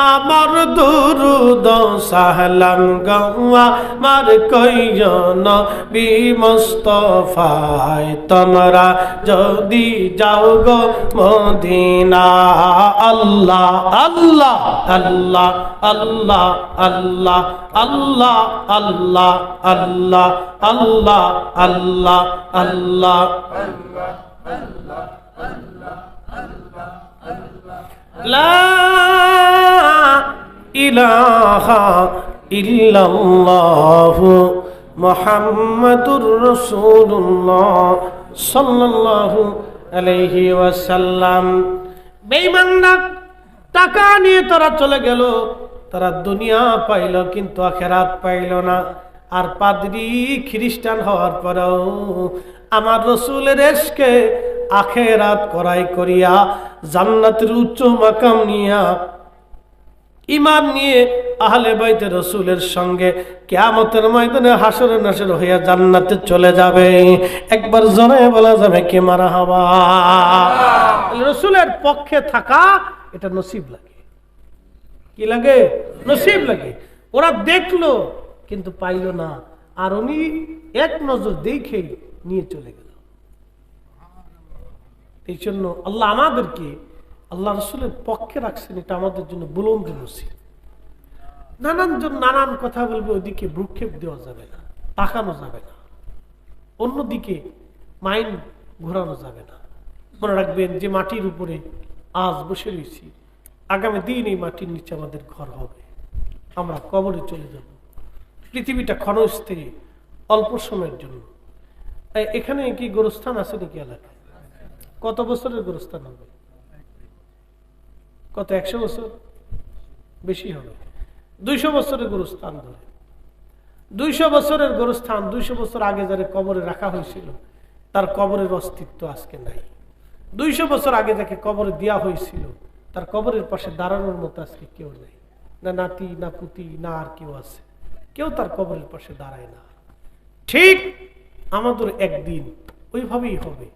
Speaker 1: আমার দুরুদ সালাম গো আমার কইও নবী মুস্তাফায়, তোমরা যদি যাও গো মদিনা। আল্লাহ আল্লাহ আল্লাহ আল্লাহ আল্লাহ আল্লাহ আল্লাহ আল্লাহ আল্লাহ আল্লাহ আল্লাহ লা ইলাহা ইল্লাল্লাহু মুহাম্মাদুর রাসূলুল্লাহ সাল্লাল্লাহু আলাইহি ওয়াসাল্লাম। বেঈমানরা টাকা নিয়ে তারা চলে গেল, তারা দুনিয়া পাইল কিন্তু আখিরাত পাইল না। আর পাদ্রী খ্রিস্টান হওয়ার পরেও আমার রাসূলের ইশকে আখিরাত করাই করিয়া জান্নাতের উচ্চ মাকাম নিয়া ঈমান নিয়ে আহলে বাইতে রাসূলের সঙ্গে কিয়ামতের ময়দানে হাসরে নাসর হইয়া জান্নাতে চলে যাবে। একবার জোরে বলা যাবে কি মারহাবা। রাসূলের পক্ষে থাকা এটা নসিব লাগে। কি লাগে? নসিব লাগে। ওরা দেখলো কিন্তু পাইল না, আর উনি এক নজর দেখে নিয়ে চলে গেল। এই জন্য আল্লাহ আমাদেরকে আল্লাহ রসুলের পক্ষে রাখছেন, এটা আমাদের জন্য বুলন্দ নসিব। নানানজন নানান কথা বলবে, ওইদিকে ভ্রুক্ষেপ দেওয়া যাবে না, তাকানো যাবে না, অন্যদিকে মাইন্ড ঘোরানো যাবে না। মনে রাখবেন যে মাটির উপরে আজ বসে রয়েছি, আগামী দিন এই মাটির নিচে আমাদের ঘর হবে, আমরা কবরে চলে যাব। পৃথিবীটা ক্ষণস্থায়ী, অল্প সময়ের জন্য। এখানে কি গোরস্থান আছে নাকি এলাকায়? কত বছরের গোরস্থান হবে? কত 100 বছর? বেশি হবে। 200 বছরের গোরস্থান ধরে। 200 বছরের গোরস্থান, 200 বছর আগে যারা কবরে রাখা হয়েছিল তার কবরের অস্তিত্ব আজকে নাই। 200 বছর আগে যাকে কবরে দেওয়া হয়েছিল তার কবরের পাশে দাঁড়ানোর মতো আজকে কেউ নেই। না নাতি, না পুতি, না আর কেউ আছে, কেউ তার কবরের পাশে দাঁড়ায় না। ঠিক আমাদের একদিন ওইভাবেই হবে।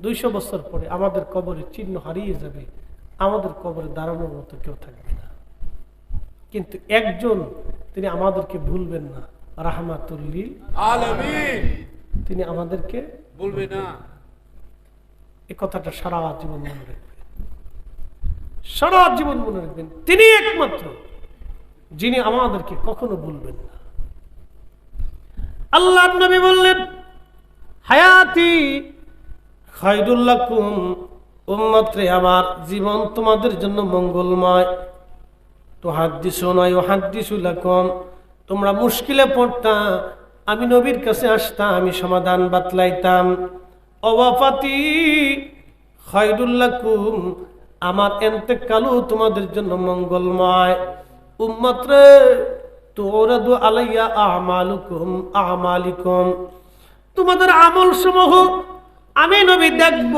Speaker 1: 200 বছর পরে আমাদের কবরের চিহ্ন হারিয়ে যাবে, আমাদের কবরে দাঁড়ানোর মতো কেউ থাকবে না। কিন্তু একজন তিনি আমাদেরকে ভুলবেন না, রাহমাতুল লিল আলামিন, তিনি আমাদেরকে ভুলবে না। এই কথাটা সারা জীবন মনে রাখবেন, সারা জীবন মনে রাখবেন। তিনি একমাত্র যিনি আমাদেরকে কখনো ভুলবেন না। আল্লাহর নবী বললেন, হায়াতি খায়রুল লাকুম, উম্মতে আমার জীবন তোমাদের জন্য মঙ্গলময়। তুহাদ্দিসুনা ইউহাদ্দিসু লাকুম, তোমরা মুশকিলে পড়তা, আমি নবীর কাছে আসতাম, আমি সমাধান বাতলাইতাম। ওয়াফাতি খায়রুল লাকুম, আমার ইন্তেকালও তোমাদের জন্য মঙ্গলময়। উম্মতরে তুরাদু আলাইয়া আমালুকুম আমালিকুম, তোমাদের আমল সমূহ আমি নবী দেখব।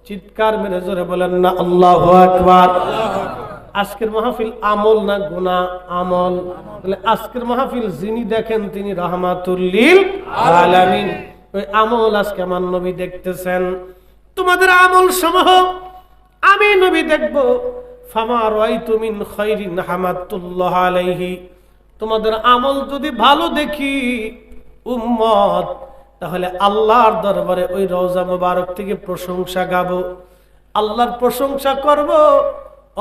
Speaker 1: চিৎকার মেরে জোরে বলেন না আল্লাহু আকবার। আজকের মাহফিল আমল না গুনাহ? আমল। তাহলে আজকের মাহফিল যিনি দেখেন তিনি রাহমাতুল লিল আলামিন। ওই আমল আজকে আমার নবী দেখতেছেন। তোমাদের আমল সমূহ আমি নবী দেখব। ফামা রাআইতু মিন খাইরিন হামাদুল্লাহ আলাইহি, তোমাদের আমল যদি ভালো দেখি উম্মত, তাহলে আল্লাহর দরবারে ওই রওজা মুবারক থেকে প্রশংসা গাবো, আল্লাহর প্রশংসা করব।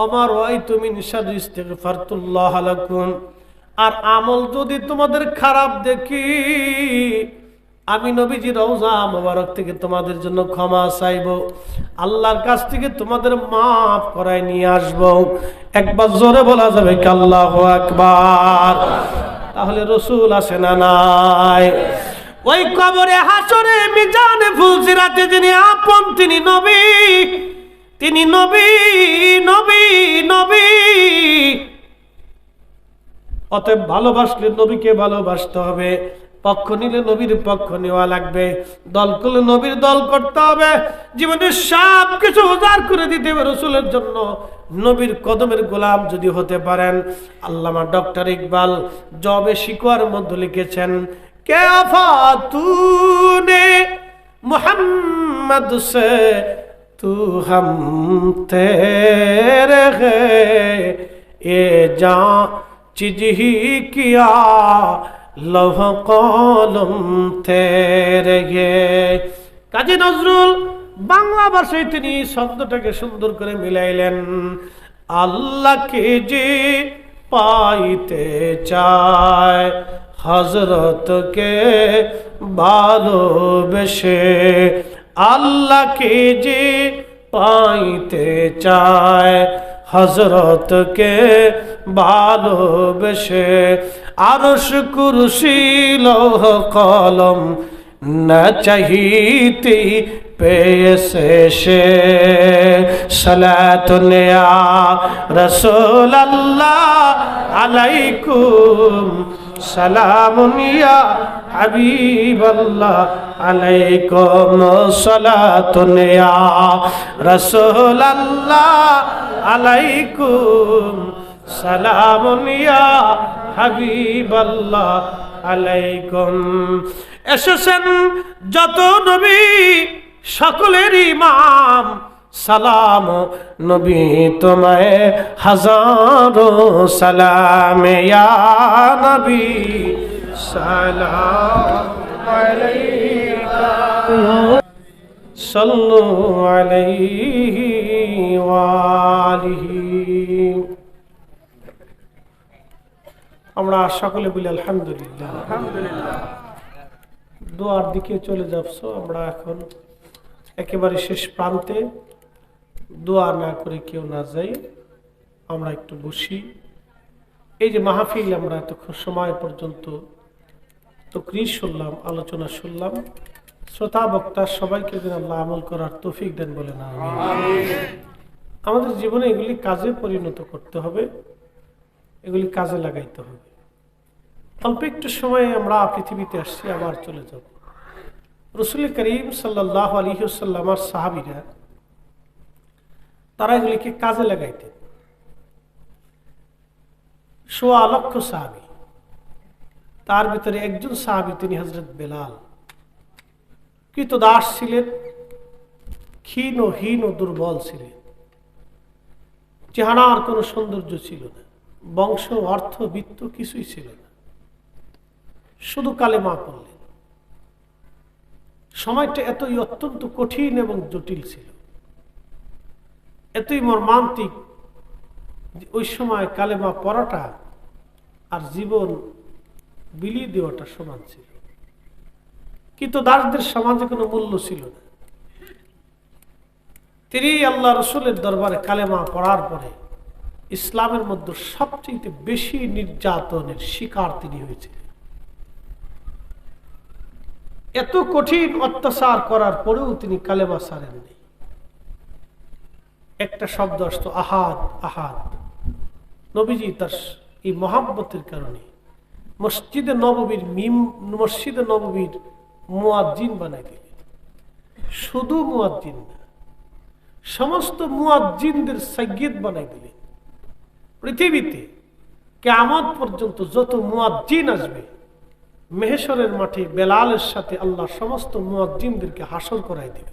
Speaker 1: আমার রাআইতু মিন শাররি ইস্তিগফারতুল্লাহ লাকুম, আর আমল যদি তোমাদের খারাপ দেখি আমি নবীজি রওজা মোবারক থেকে তোমাদের জন্য ক্ষমা চাইব, আল্লাহর কাছ থেকে তোমাদের মাফ করায় নিয়ে আসব। একবার জোরে বলা যাবে কি আল্লাহু আকবার? তাহলে রসুল আসে না নাই? ওই কবরে হাসরে মিজানে ফুলসিরাতে যিনি আপন তিনি নবী, তিনি নবী নবী নবী। অতএব ভালোবাসলে নবীকে ভালোবাসতে হবে, পক্ষ নিলে নবীর পক্ষ নেওয়া লাগবে, দল করলে নবীর দল করতে হবে, জীবনের সব কিছু উজাড় করে দিতে হবে রসুলের জন্য। নবীর কদমের গোলাম যদি হতে পারেন, আল্লামা ডক্টর ইকবাল জবে শিকোয়ার মধ্যে লিখেছেন, কে আফাতুনে মুহাম্মদ সে তু হাম তেরে হে এ জা চিজ হি কিয়া লৌহ কলম তেরে গে। কাজী নজরুল বাংলা ভাষায় তিনি শব্দটাকে সুন্দর করে মিলাইলেন, আল্লাহকে যে পাইতে চায় হযরতকে ভালোবেসে, আল্লাহকে যে পাইতে চায় হযরতকে ভালোবেসে, আরশ কুরসি লৌহ কলম না চাহিতে পেয়েছে সে। সালাতুন ইয়া রাসূলুল্লাহ আলাইকুম, সালামুন ইয়া হাবিবাল্লাহ আলাইকুম, সালাতুন ইয়া রাসূলুল্লাহ আলাইকুম, সালামুন ইয়া হাবিবাল্লাহ আলাইকুম। এসেছেন যত নবী সকলের ইমাম, সালাম নবী তোমায় হাজারো সালাম, ইয়া নবী সালাম আলাইকা সাল্লু আলাইহি ওয়া আলিহি। আমরা সকলে বলি আলহামদুলিল্লাহ। আলহামদুলিল্লাহ। দোয়ার দিকে চলে যাচ্ছ, আমরা এখন একেবারে শেষ প্রান্তে, দোয়া না করে কেউ না যাই, আমরা একটু বসি। এই যে মাহফিল আমরা এতক্ষণ সময় পর্যন্ত তাকরীর শুনলাম, আলোচনা শুনলাম, শ্রোতা বক্তা সবাইকে যেন আল্লাহ আমল করার তৌফিক দেন বলে না আমিন। আমাদের জীবনে এগুলি কাজে পরিণত করতে হবে, এগুলি কাজে লাগাইতে হবে। অল্প একটু সময়ে আমরা পৃথিবীতে আসছি, আবার চলে যাব। রাসূল করিম সাল্লাল্লাহু আলাইহি ওয়াসাল্লাম আর সাহাবীরা তারা এগুলিকে কাজে লাগাইতেন। ১৬ লক্ষ সাহাবী, তার ভিতরে একজন সাহাবী তিনি হযরত বেলাল। কৃতদাস ছিলেন, ক্ষীণ ও হীন ও দুর্বল ছিলেন, চেহারার কোনো সৌন্দর্য ছিল না, বংশ অর্থ বিত্ত কিছুই ছিল না, শুধু কালেমা পড়লেন। সময়টা এতই অত্যন্ত কঠিন এবং জটিল ছিল, এতই মর্মান্তিক, ওই সময় কালেমা পড়াটা আর জীবন বিলিয়ে দেওয়াটা সমান ছিল। কিন্তু দাসদের সমাজে কোনো মূল্য ছিল না। তিনি আল্লাহ রসুলের দরবারে কালেমা পড়ার পরে ইসলামের মধ্যে সবচেয়ে বেশি নির্যাতনের শিকার তিনি হয়েছিলেন। এত কঠিন অত্যাচার করার পরেও তিনি কালেমা ছাড়েননি। একটা শব্দ আসতো আহাদ আহাদ। নবীজি তার এই মহাব্বতের কারণে মসজিদে নববীর মুয়াজ্জিন বানাই দিলেন। শুধু মুয়াজ্জিন না, সমস্ত মুয়াজ্জিনদের সাইয়্যিদ বানাই দিলেন। পৃথিবীতে কিয়ামত পর্যন্ত যত মুয়াজ্জিন আসবে, মেহশরের মাঠে বেলালের সাথে আল্লাহ সমস্ত মুয়াজ্জিনদেরকে হাসর করাই দেবে।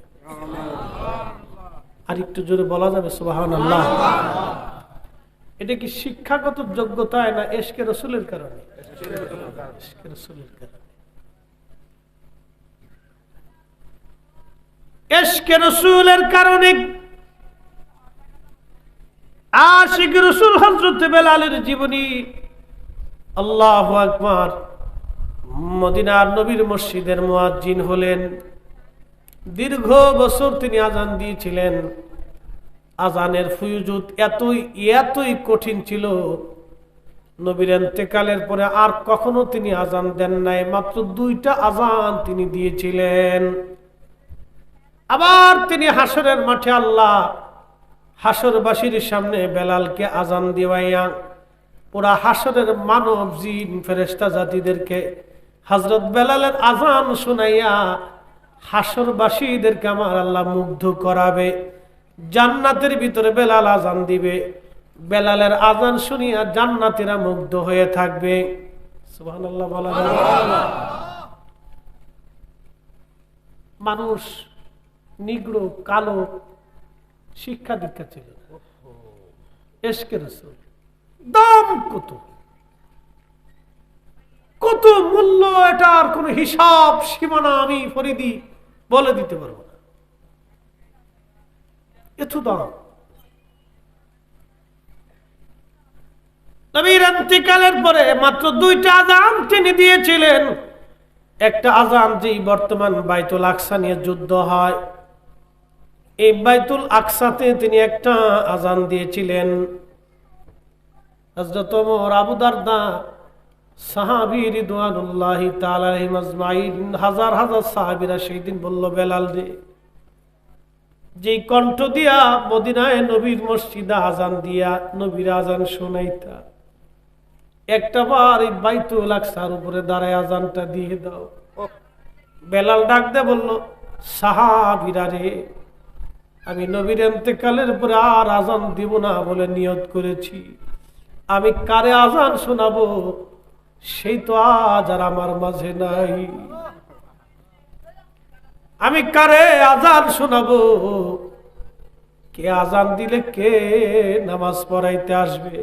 Speaker 1: আর একটু জোরে বলা যাবে সুবহানাল্লাহ। এটা কি শিক্ষাগত যোগ্যতায় না ইশকে রাসূলের কারণে? ইশকে রাসূলের কারণে। ইশকে রাসূলের কারণে আশিক রাসূল হযরত বেলালের জীবনী, আল্লাহু আকবার, মদিনার নবীর মসজিদের মুয়াজ্জিন হলেন। দীর্ঘ বছর তিনি আজান দিয়েছিলেন। আজানের ফুয়ুজুত এতই কঠিন ছিল, নবীর ইন্তেকালের পরে আর কখনো তিনি আজান দেন নাই। মাত্র 2টা আজান তিনি দিয়েছিলেন। আবার তিনি হাসরের মাঠে আল্লাহ হাসরবাসীর সামনে বেলালকে আজান দিওয়াইয়া পুরা হাসরের মানব জিন ফেরেশতা জাতিদেরকে হযরত বেলালের আজান শুনাইয়া হাসরবাসীদেরকে আমার আল্লাহ মুগ্ধ করাবে। জান্নাতের ভিতরে বেলাল আজান দিবে, বেলালের আজান শুনিয়া জান্নাতীরা মুগ্ধ হয়ে থাকবে। সুবহানাল্লাহ বলা যাবে? মানুষ নিগ্র কালো শিক্ষা দীক্ষা ছিল, এশকে রাসূল দাম কত কত মূল্য, এটার কোন হিসাব সীমানা আমি ফরিদি বলে দিতে পারবো না, এত দাম। নবীর ইন্তেকালের পরে মাত্র 2টা আযান তিনি দিয়েছিলেন। একটা আযান যেই বর্তমান বাইতুল আকসা নিয়ে যুদ্ধ হয়, এই বাইতুল আকসাতে তিনি একটা আযান দিয়েছিলেন। হযরত ওমর, আবু দারদা, সাহাবী রিদওয়ানুল্লাহি তাআলা আলাইহিম আজমাইন, হাজার হাজার সাহাবীরা সেই দিন বলল, বেলাল রে, যেই কণ্ঠ দিয়া মদিনায় নবীর মসজিদে আজান দিয়া নবীর আজান শোনাইতা, একটা বার এই বাইতুল আকসার উপরে দাঁড়ায় আজানটা দিয়ে দাও। বেলাল ডাক দিয়ে বলল, সাহাবীরা রে, আমি নবীর ইন্তেকালের পরে আর আজান দিব না বলে নিয়ত করেছি। আমি কারে আজান শোনাবো সেই তো আজ আর আমার মাঝে নাই। আমি কারে আজান শোনাবো? কে আজান দিলে কে নামাজ পড়াইতে আসবে?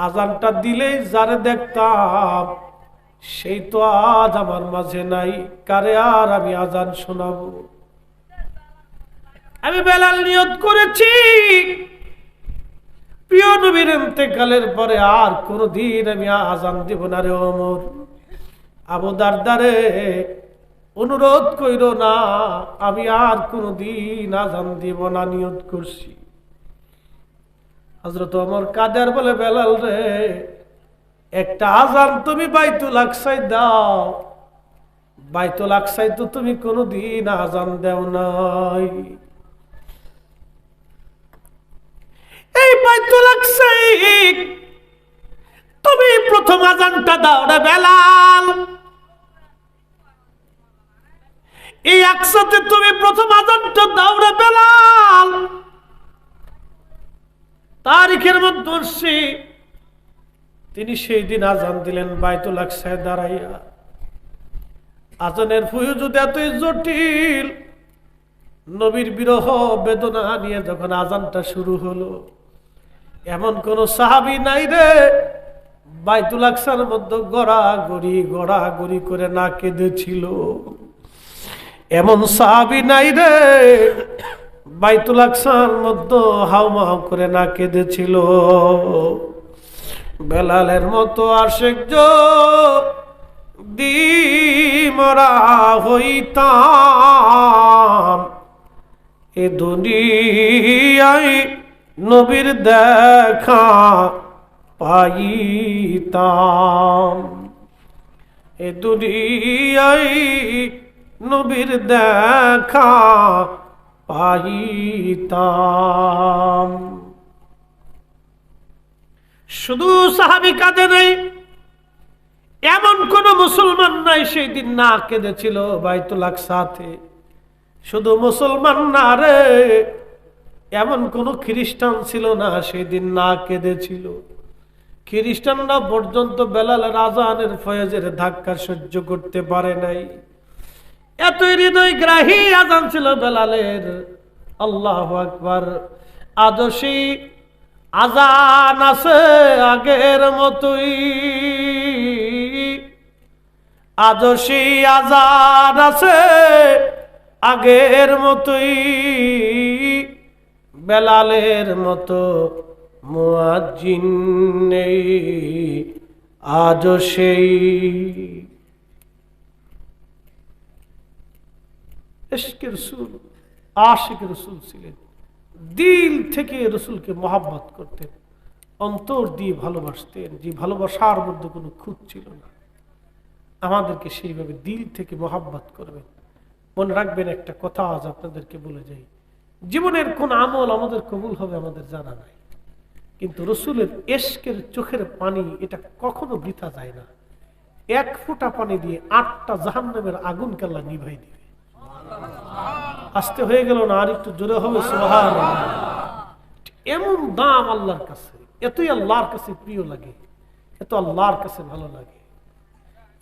Speaker 1: আজানটা দিলেই যারে দেখতাম সেই তো আজ আমার মাঝে নাই। কারে আর আমি আজান শোনাবো? আমি বেলাল নিয়ত করেছি প্রিয় নবীর ইন্তেকালের পরে আর কোনদিন আমি আজান দিব না রে ওমর। আবু দারদারে, অনুরোধ কইরো না, আমি আর কোনদিন আজান দিব না, নিয়ত করছি। হযরত ওমর কাদের বলে, বেলাল রে, একটা আজান তুমি বাইতুল আকসায় দাও। বাইতুল আকসায় তো তুমি কোনদিন আজান দেও নাই। এই বাইতুল আকসায় তুমি প্রথম আজানটা দাও রে বেলাল। এই আকসাতে তুমি প্রথম আজানটা দাও রে বেলাল। তারিখের মধ্যে তিনি সেই দিন আজান দিলেন বাইতুল আকসায় দাঁড়াইয়া। আজানের ফুয়ুজুদ এতই জটিল, নবীর বিরহ বেদনা নিয়ে যখন আজানটা শুরু হলো, এমন কোন সাহাবী নাই রে বাইতুল আকসার মধ্যে গড়াগড়ি করে না কেঁদেছিল। এমন সাহাবী নাই রে বাইতুল আকসার মধ্যে হাউমাউ করে না কেঁদেছিল। বেলালের মতো আশিক যদি মরা হইতাম, এ দুনিয়ায় নবীর দেখা পাইতাম। এ দুনিয়ায় নবীর দেখা পাইতাম। শুধু সাহাবী কাঁদে নাই, এমন কোন মুসলমান নাই সেই দিন না কেঁদেছিল বাইতুল আকসাতে। শুধু মুসলমান না রে, এমন কোন খ্রিস্টান ছিল না সেই দিন না কেঁদেছিল। খ্রিস্টানরা পর্যন্ত বেলালের আজানের ফয়েজের ধাক্কা সহ্য করতে পারে নাই। এতই হৃদয়গ্রাহী আজান ছিল বেলালের। আল্লাহু আকবার। আজও সেই আজান আছে আগের মতোই, আজও সেই আজান আছে আগের মতোই। বেলালের মতো মুয়াজ্জিন নেই আজও সেই। ইশকে রাসূল, আশিকে রাসূল ছিলেন। দিল থেকে রাসূলকে মহব্বত করতেন, অন্তর দিয়ে ভালোবাসতেন, যে ভালোবাসার মধ্যে কোনো খুঁত ছিল না। আমাদেরকে সেইভাবে দিল থেকে মহব্বত করবেন। মনে রাখবেন একটা কথা আজ আপনাদেরকে বলে যাই, জীবনের কোন আমল আমাদের কবুল হবে আমাদের জানা নাই, কিন্তু রাসূলের ইশকের চোখের পানি এটা কখনো বৃথা যায় না। এক ফোঁটা পানি দিয়ে 8টা জাহান্নামের আগুনকে আল্লাহ নিভাই দিবে। আস্তে হয়ে গেল না, আর একটু জোরে হবে সুবহানাল্লাহ। এমন দাম আল্লাহর কাছে, এতই আল্লাহর কাছে প্রিয় লাগে, এত আল্লাহর কাছে ভালো লাগে,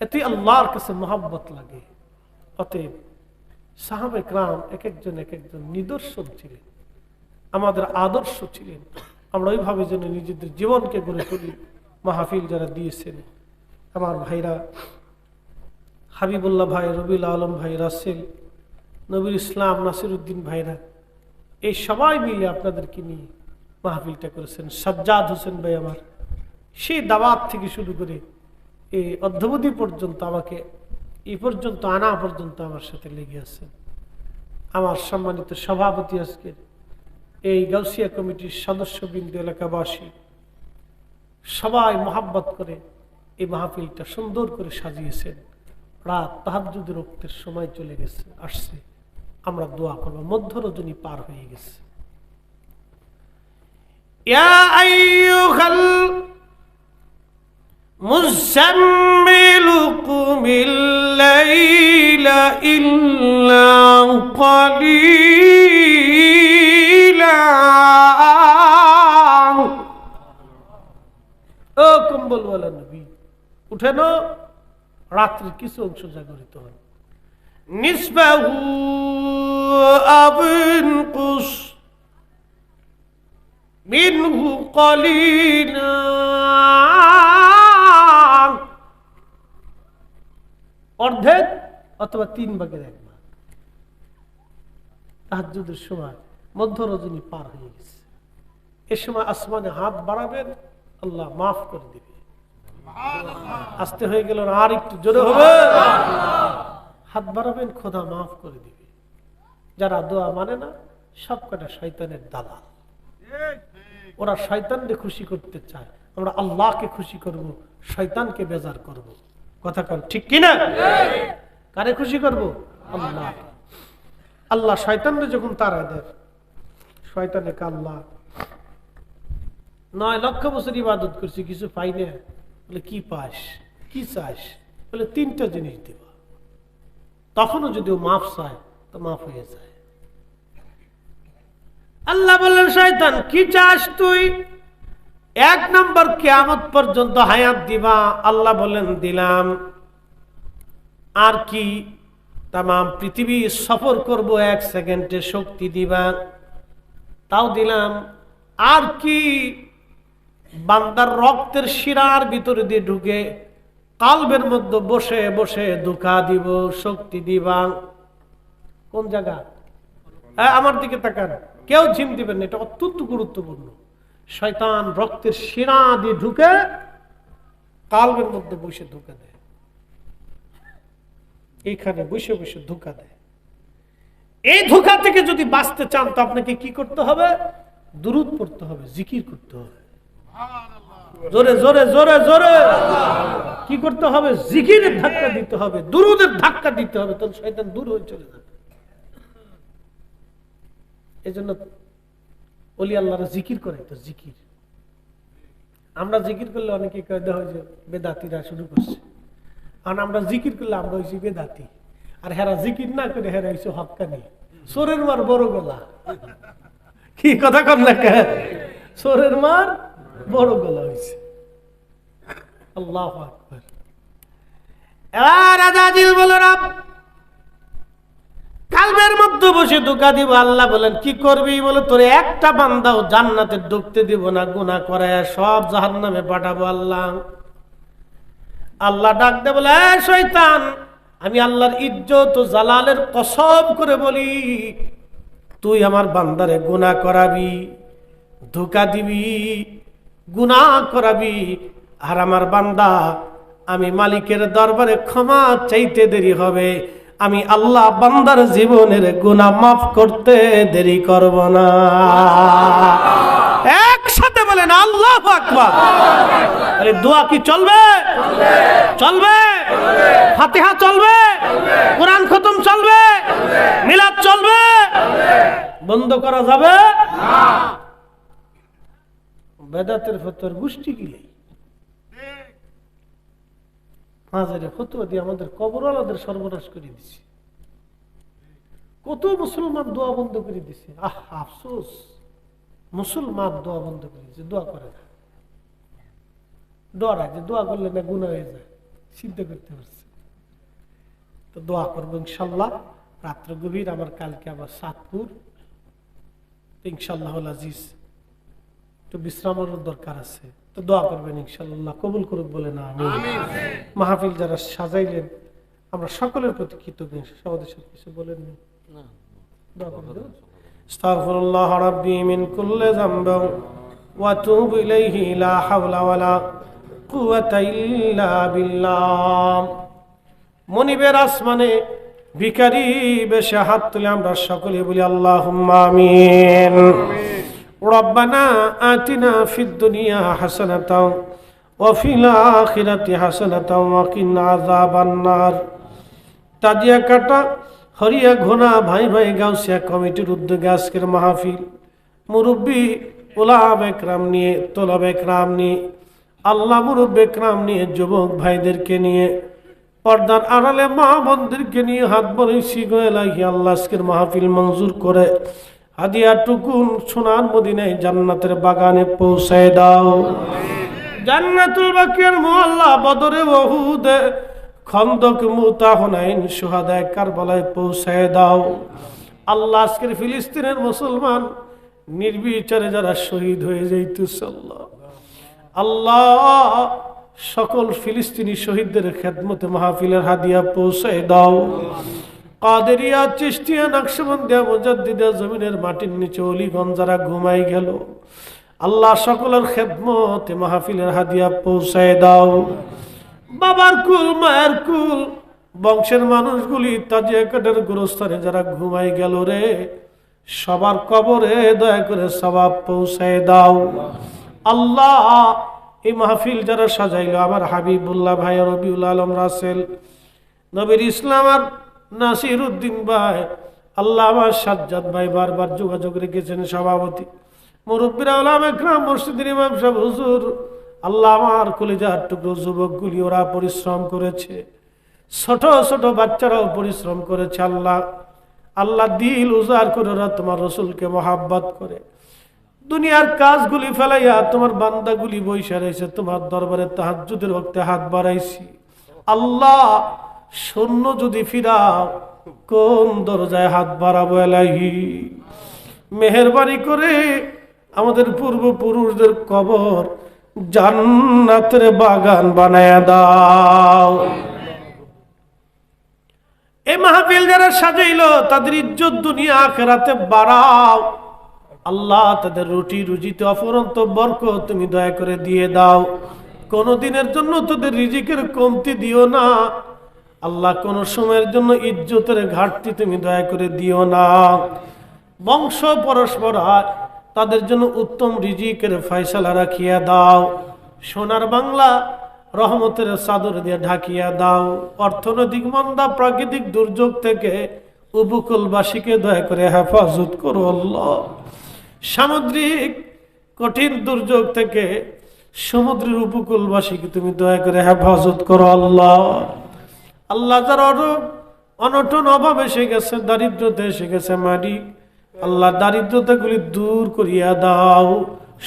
Speaker 1: এতই আল্লাহর কাছে মহব্বত লাগে। অতএব সাহাবায়ে কেরাম এক একজন নিদর্শন ছিলেন, আমাদের আদর্শ ছিলেন। আমরা ওইভাবে যেন নিজেদের জীবনকে গড়ে তুলি। মাহফিল যারা দিয়েছেন, আমার ভাইরা, হাবিবুল্লাহ ভাই, রবিউল আলম ভাই, রাসেল, নবীর ইসলাম, নাসিরউদ্দিন ভাইরা, এই সবাই মিলে আপনাদেরকে নিয়ে মাহফিলটা করেছেন। সাজ্জাদ হোসেন ভাই আমার সেই দাওয়াত থেকে শুরু করে এই অদ্যাবধি পর্যন্ত আমাকে এই পর্যন্ত আনা পর্যন্ত আমার সাথে লেগে আছেন। আমার সম্মানিত সভাপতি, আজকের এই গাউসিয়া কমিটির সদস্যবৃন্দ, এলাকাবাসী সবাই মহাব্বত করে এই মাহফিলটা সুন্দর করে সাজিয়েছেন। রাত তাহাজ্জুদের ওয়াক্তের সময় চলে গেছে, আসছে, আমরা দোয়া করব। মধ্য রজনী পার হয়ে গেছে। ইয়া আইয়ুহাল মুযাম্মিলু কুমিল লাইলা ইল্লা ক্বালিলা। ও কম্বলওয়ালা নবী, উঠেন, রাত্রির কিছু অংশ জাগরিত হন। নিসবাহু আবিনকুস মিনহু ক্বালিলা। অর্ধেক অথবা 3 ভাগের 1 ভাগ। তাহাজ্জুদের সময় মধ্য রজনী পার হয়ে গেছে। এ সময় আসমানে হাত বাড়াবেন, আল্লাহ মাফ করে দিবে। আস্তে হয়ে গেল, আর একটু জোরে হবে। হাত বাড়াবেন, খোদা মাফ করে দিবে। যারা দোয়া মানে না, সবকটা শয়তানের দালাল। ওরা শয়তানকে খুশি করতে চায়, আমরা আল্লাহকে খুশি করব, শয়তানকে বেজার করব। কথা কন ঠিক কিনা? কারে খুশি করব? আল্লাহ। আল্লাহ শয়তানকে যখন তাড়া দেয়, শয়তানে আল্লাহ 9 লক্ষ বছর ইবাদত করছি, কিছু পাই না। বলে কি পাস, কি চাস? বলে 3টা জিনিস দেব। তখনও যদি ও মাফ চায় তো মাফ হয়ে যায়। আল্লাহ বললেন, শয়তান কি চাস তুই? 1 নম্বর, কিয়ামত পর্যন্ত হায়াত দিবা। আল্লাহ বললেন, দিলাম। আর কি? তামাম পৃথিবী সফর করব 1 সেকেন্ডে শক্তি দিবা, তাও দিলাম। আর কি? বান্দার রক্তের শিরার ভিতরে দিয়ে ঢুকে কালবের মধ্যে বসে বসে ধোঁকা দিব, শক্তি দিবা। কোন জায়গা? আমার দিকে তাকান, কেউ ঝিম দিবেন না, এটা অত্যন্ত গুরুত্বপূর্ণ। শয়তান রক্তের শিরা দিয়ে ঢুকে কালবের মধ্যে বসে ধোঁকা দেয়, এইখানে বসে বসে ধোঁকা দেয়। এই ধোঁকা থেকে যদি বাঁচতে চান তো আপনাকে কি করতে হবে? দুরূদ পড়তে হবে, জিকির করতে হবে। জোরে জোরে জোরে জোরে কি করতে হবে? জিকিরের ধাক্কা দিতে হবে, দুরূদের ধাক্কা দিতে হবে, তখন শয়তান দূর হয়ে চলে যাবে। এজন্য ওলি আল্লাহরা জিকির করে, তো জিকির আমরা জিকির করলে অনেকে কয় দেওয়া যে বেদাতিরা শুরু করছে, আর আমরা জিকির করলে আমরা হয়েছি বেদাতি, আর হেরা জিকির না করে হেরা হয়েছে হক্কানি। সোরের মার বড় গলা, কি কথা কর না, সোরের মার বড় গলা হয়েছে। আল্লাহু আকবার। এবার আজাজিল বলে, রব কালবের মধ্যে বসে ধোঁকা দিব। আল্লাহ বলেন, কি করবি? বলে, তোর একটা বান্দাও জান্নাতে ঢুকতে দিব না, গুনাহ করায় সব জাহান্নামে পাঠাবো। আল্লাহ ডাক দে বলে, শয়তান, আমি আল্লাহর ইজ্জত ও জালালের কসম করে বলি, তুই আমার বান্দারে গুনাহ করাবি, ধোঁকা দিবি, গুনাহ করাবি, আর আমার বান্দা আমি মালিকের দরবারে ক্ষমা চাইতে দেরি হবে, আমি আল্লাহ বান্দার জীবনের গুনাহ মাফ করতে দেরি করব না। একসাথে বলেন আল্লাহু আকবার। আরে দোয়া কি চলবে? চলবে। ফাতিহা চলবে, কোরআন খতম চলবে, মিলাদ চলবে, বন্ধ করা যাবে না। বেদাতের ফতোয়ার গোষ্ঠী গিলে মাঝারে ফতোয়া দিয়ে আমাদের কবরওয়ালাদের সর্বনাশ করে দিছে। কত মুসলমান দোয়া বন্ধ করে দিছে। আফসোস, মুসলমান দোয়া বন্ধ করে দিছে, দোয়া করে না। ডরায় যে দোয়া করলে না গুনাহ হয়ে যায়, চিন্তা করতে পারছে। তো দোয়া করবো ইনশাল্লাহ। রাত্র গভীর, আমার কালকে আবার সাতপুর, ইনশাল্লাহ আজিজ একটু বিশ্রামের দরকার আছে। তো দোয়া করবেন ইনশাল্লাহ, কবুল করুক বলে না আমি। মাহফিল যারা সাজাইলেন আমরা সকলের প্রতি কৃতজ্ঞ। সবাদের সাথে কিছু বলেন না? দোয়া করবেন। আস্তাগফিরুল্লাহ রাব্বি মিন কুল্লি যামবিন ওয়া আতুবু ইলাইহি লা হাওলা ওয়ালা কুওয়াতা ইল্লা বিল্লাহ। মনিবের আসমানে ভিখারি বেশে হাত তুলে আমরা সকলে বলি আল্লাহুম্মা আমিন। রব্বানা আতিনা ফিদ দুনিয়া হাসানাতাও ওয়া ফিল আখিরাতি হাসানাতাও ওয়া কিনা আযাবান নার। তাজিয়া কাটা হরিয়া ঘোনা ভাই ভাই গাউসিয়া কমিটির উদ্যোগে আজকের মাহফিল, মুরব্বী উলামা একরাম নিয়ে, তোলাবা একরাম নিয়ে, আল্লাহ মুরব্বী একরাম নিয়ে, যুবক ভাইদেরকে নিয়ে, পর্দার আড়ালে মা বোনদেরকে নিয়ে হাত বাড়াইছি গো ইলাহি। আল্লাহ আজকের মাহফিল মঞ্জুর করে হাদিয়া টুকুন সোনার মদিনায় জান্নাতের বাগানে পৌঁছায় দাও। জান্নাতুল বাকির মুআল্লা বদরে উহুদে খন্দক মুতা হুনাইন শুহাদায়ে কারবালায় পৌঁছায় দাও। আল্লাহ আজকের ফিলিস্তিনের মুসলমান নির্বিচারে যারা শহীদ হয়ে যাইতেছে আল্লাহ সকল ফিলিস্তিনি শহীদদের খেদমতে মাহফিলের হাদিয়া পৌঁছায় দাও। কাদেরিয়া, চিশতিয়া, নকশবন্দিয়া, মুজাদ্দিদা জমিনের মাটির নিচে অলিগঞ্জ যারা ঘুমাই গেল আল্লাহ সকলের খেদমতে মাহফিলের হাদিয়া পৌঁছায় দাও। বাবার কুল, মায়ের কুল, বংশের মানুষগুলি তাজিয়া কাটার গোরস্থানে যারা ঘুমাই গেল রে, সবার কবরে দয়া করে সওয়াব পৌঁছায় দাও। আল্লাহ এই মাহফিল যারা সাজাইল, আমার হাবিবুল্লাহ ভাই, রবিউল আলম রাসেল, নবীর ইসলাম আর নাসির উদ্দিন ভাই, আল্লাহ আমার সাজ্জাদ ভাই বারবার যোগাযোগ রেখেছেন, সভাপতি, মুরব্বীরা, উলামা একরাম, মসজিদের ইমাম সাহেব, হুজুর, আল্লাহ আমার কলিজার টুকরো যুবকগুলি ওরা পরিশ্রম করেছে, ছোট ছোট বাচ্চারাও পরিশ্রম করেছে। আল্লাহ আল্লাহ দিল উজাড় করে ওরা তোমার রসুলকে মহাব্বত করে দুনিয়ার কাজগুলি ফেলাইয়া তোমার বান্দাগুলি বইসা রয়েছে তোমার দরবারে তাহাজ্জুদের ওয়াক্তে হাত বাড়াইছি। আল্লাহ শূন্য যদি ফিরাও কোন দরজায় হাত বাড়াবো এলাহি? মেহেরবানি করে আমাদের পূর্বপুরুষদের কবর জান্নাতের বাগান বানায়া দাও। এই মাহফিল যারা সাজাইলো তাদের ইজ্জত দুনিয়া আখিরাতে বাড়াও। আল্লাহ তাদের রুটি রুজিতে অফুরন্ত বরকত তুমি দয়া করে দিয়ে দাও। কোনদিনের জন্য তাদের রিজিকের কমতি দিও না আল্লাহ, কোন সময়ের জন্য ইজ্জতের ঘাটতি তুমি দয়া করে দিও না। বংশ পরস্পর তাদের জন্য উত্তম রিজিকের ফয়সালা রাখিয়া দাও। সোনার বাংলা রহমতের চাদর দিয়ে ঢাকিয়া দাও। অর্থনৈতিক মন্দা, প্রাকৃতিক দুর্যোগ থেকে উপকূলবাসীকে দয়া করে হেফাজত করো আল্লাহ। সামুদ্রিক কঠিন দুর্যোগ থেকে সমুদ্রের উপকূলবাসীকে তুমি দয়া করে হেফাজত করো আল্লাহ। আল্লাহ যারা অনটন অভাব এসে গেছে, দারিদ্রতা এসে গেছে মালিক, আল্লাহ দারিদ্রতাগুলি দূর করিয়া দাও।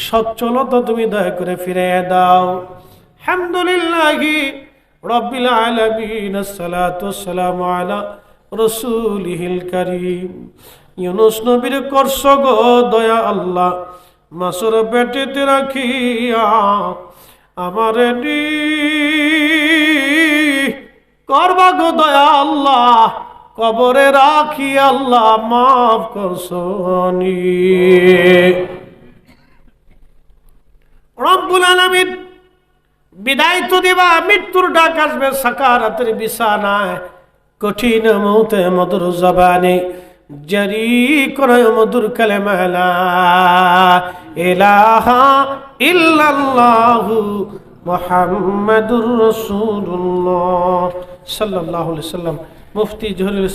Speaker 1: সচ্ছলতা তুমি দয়া করে ফিরিয়ে দাও। আলহামদুলিল্লাহি রাব্বিল আলামিন, আসসালাতু ওয়াসসালামু আলা রাসূলিহিল কারীম। ইউনুস নবীর করছ গো দয়া আল্লাহ, মাসুর পেটেতে রাখিয়া আমারে নি করবা গো দয়া আল্লাহ, কবরে রাখি আল্লাহ মাফ করছনি। রব্বুল আলামিন বিদায় তো দিবা, মৃত্যুর ডাক আসবে সাকারাতের বিছানায়। কঠিন মৌতে মধুর জবানে জারি করে মধুর কালেমা লা ইলাহা ইল্লাল্লাহু মুহাম্মাদুর রাসূলুল্লাহ সাল্লাল্লাহু আলাইহি সাল্লাম। মুফতি জহুরুল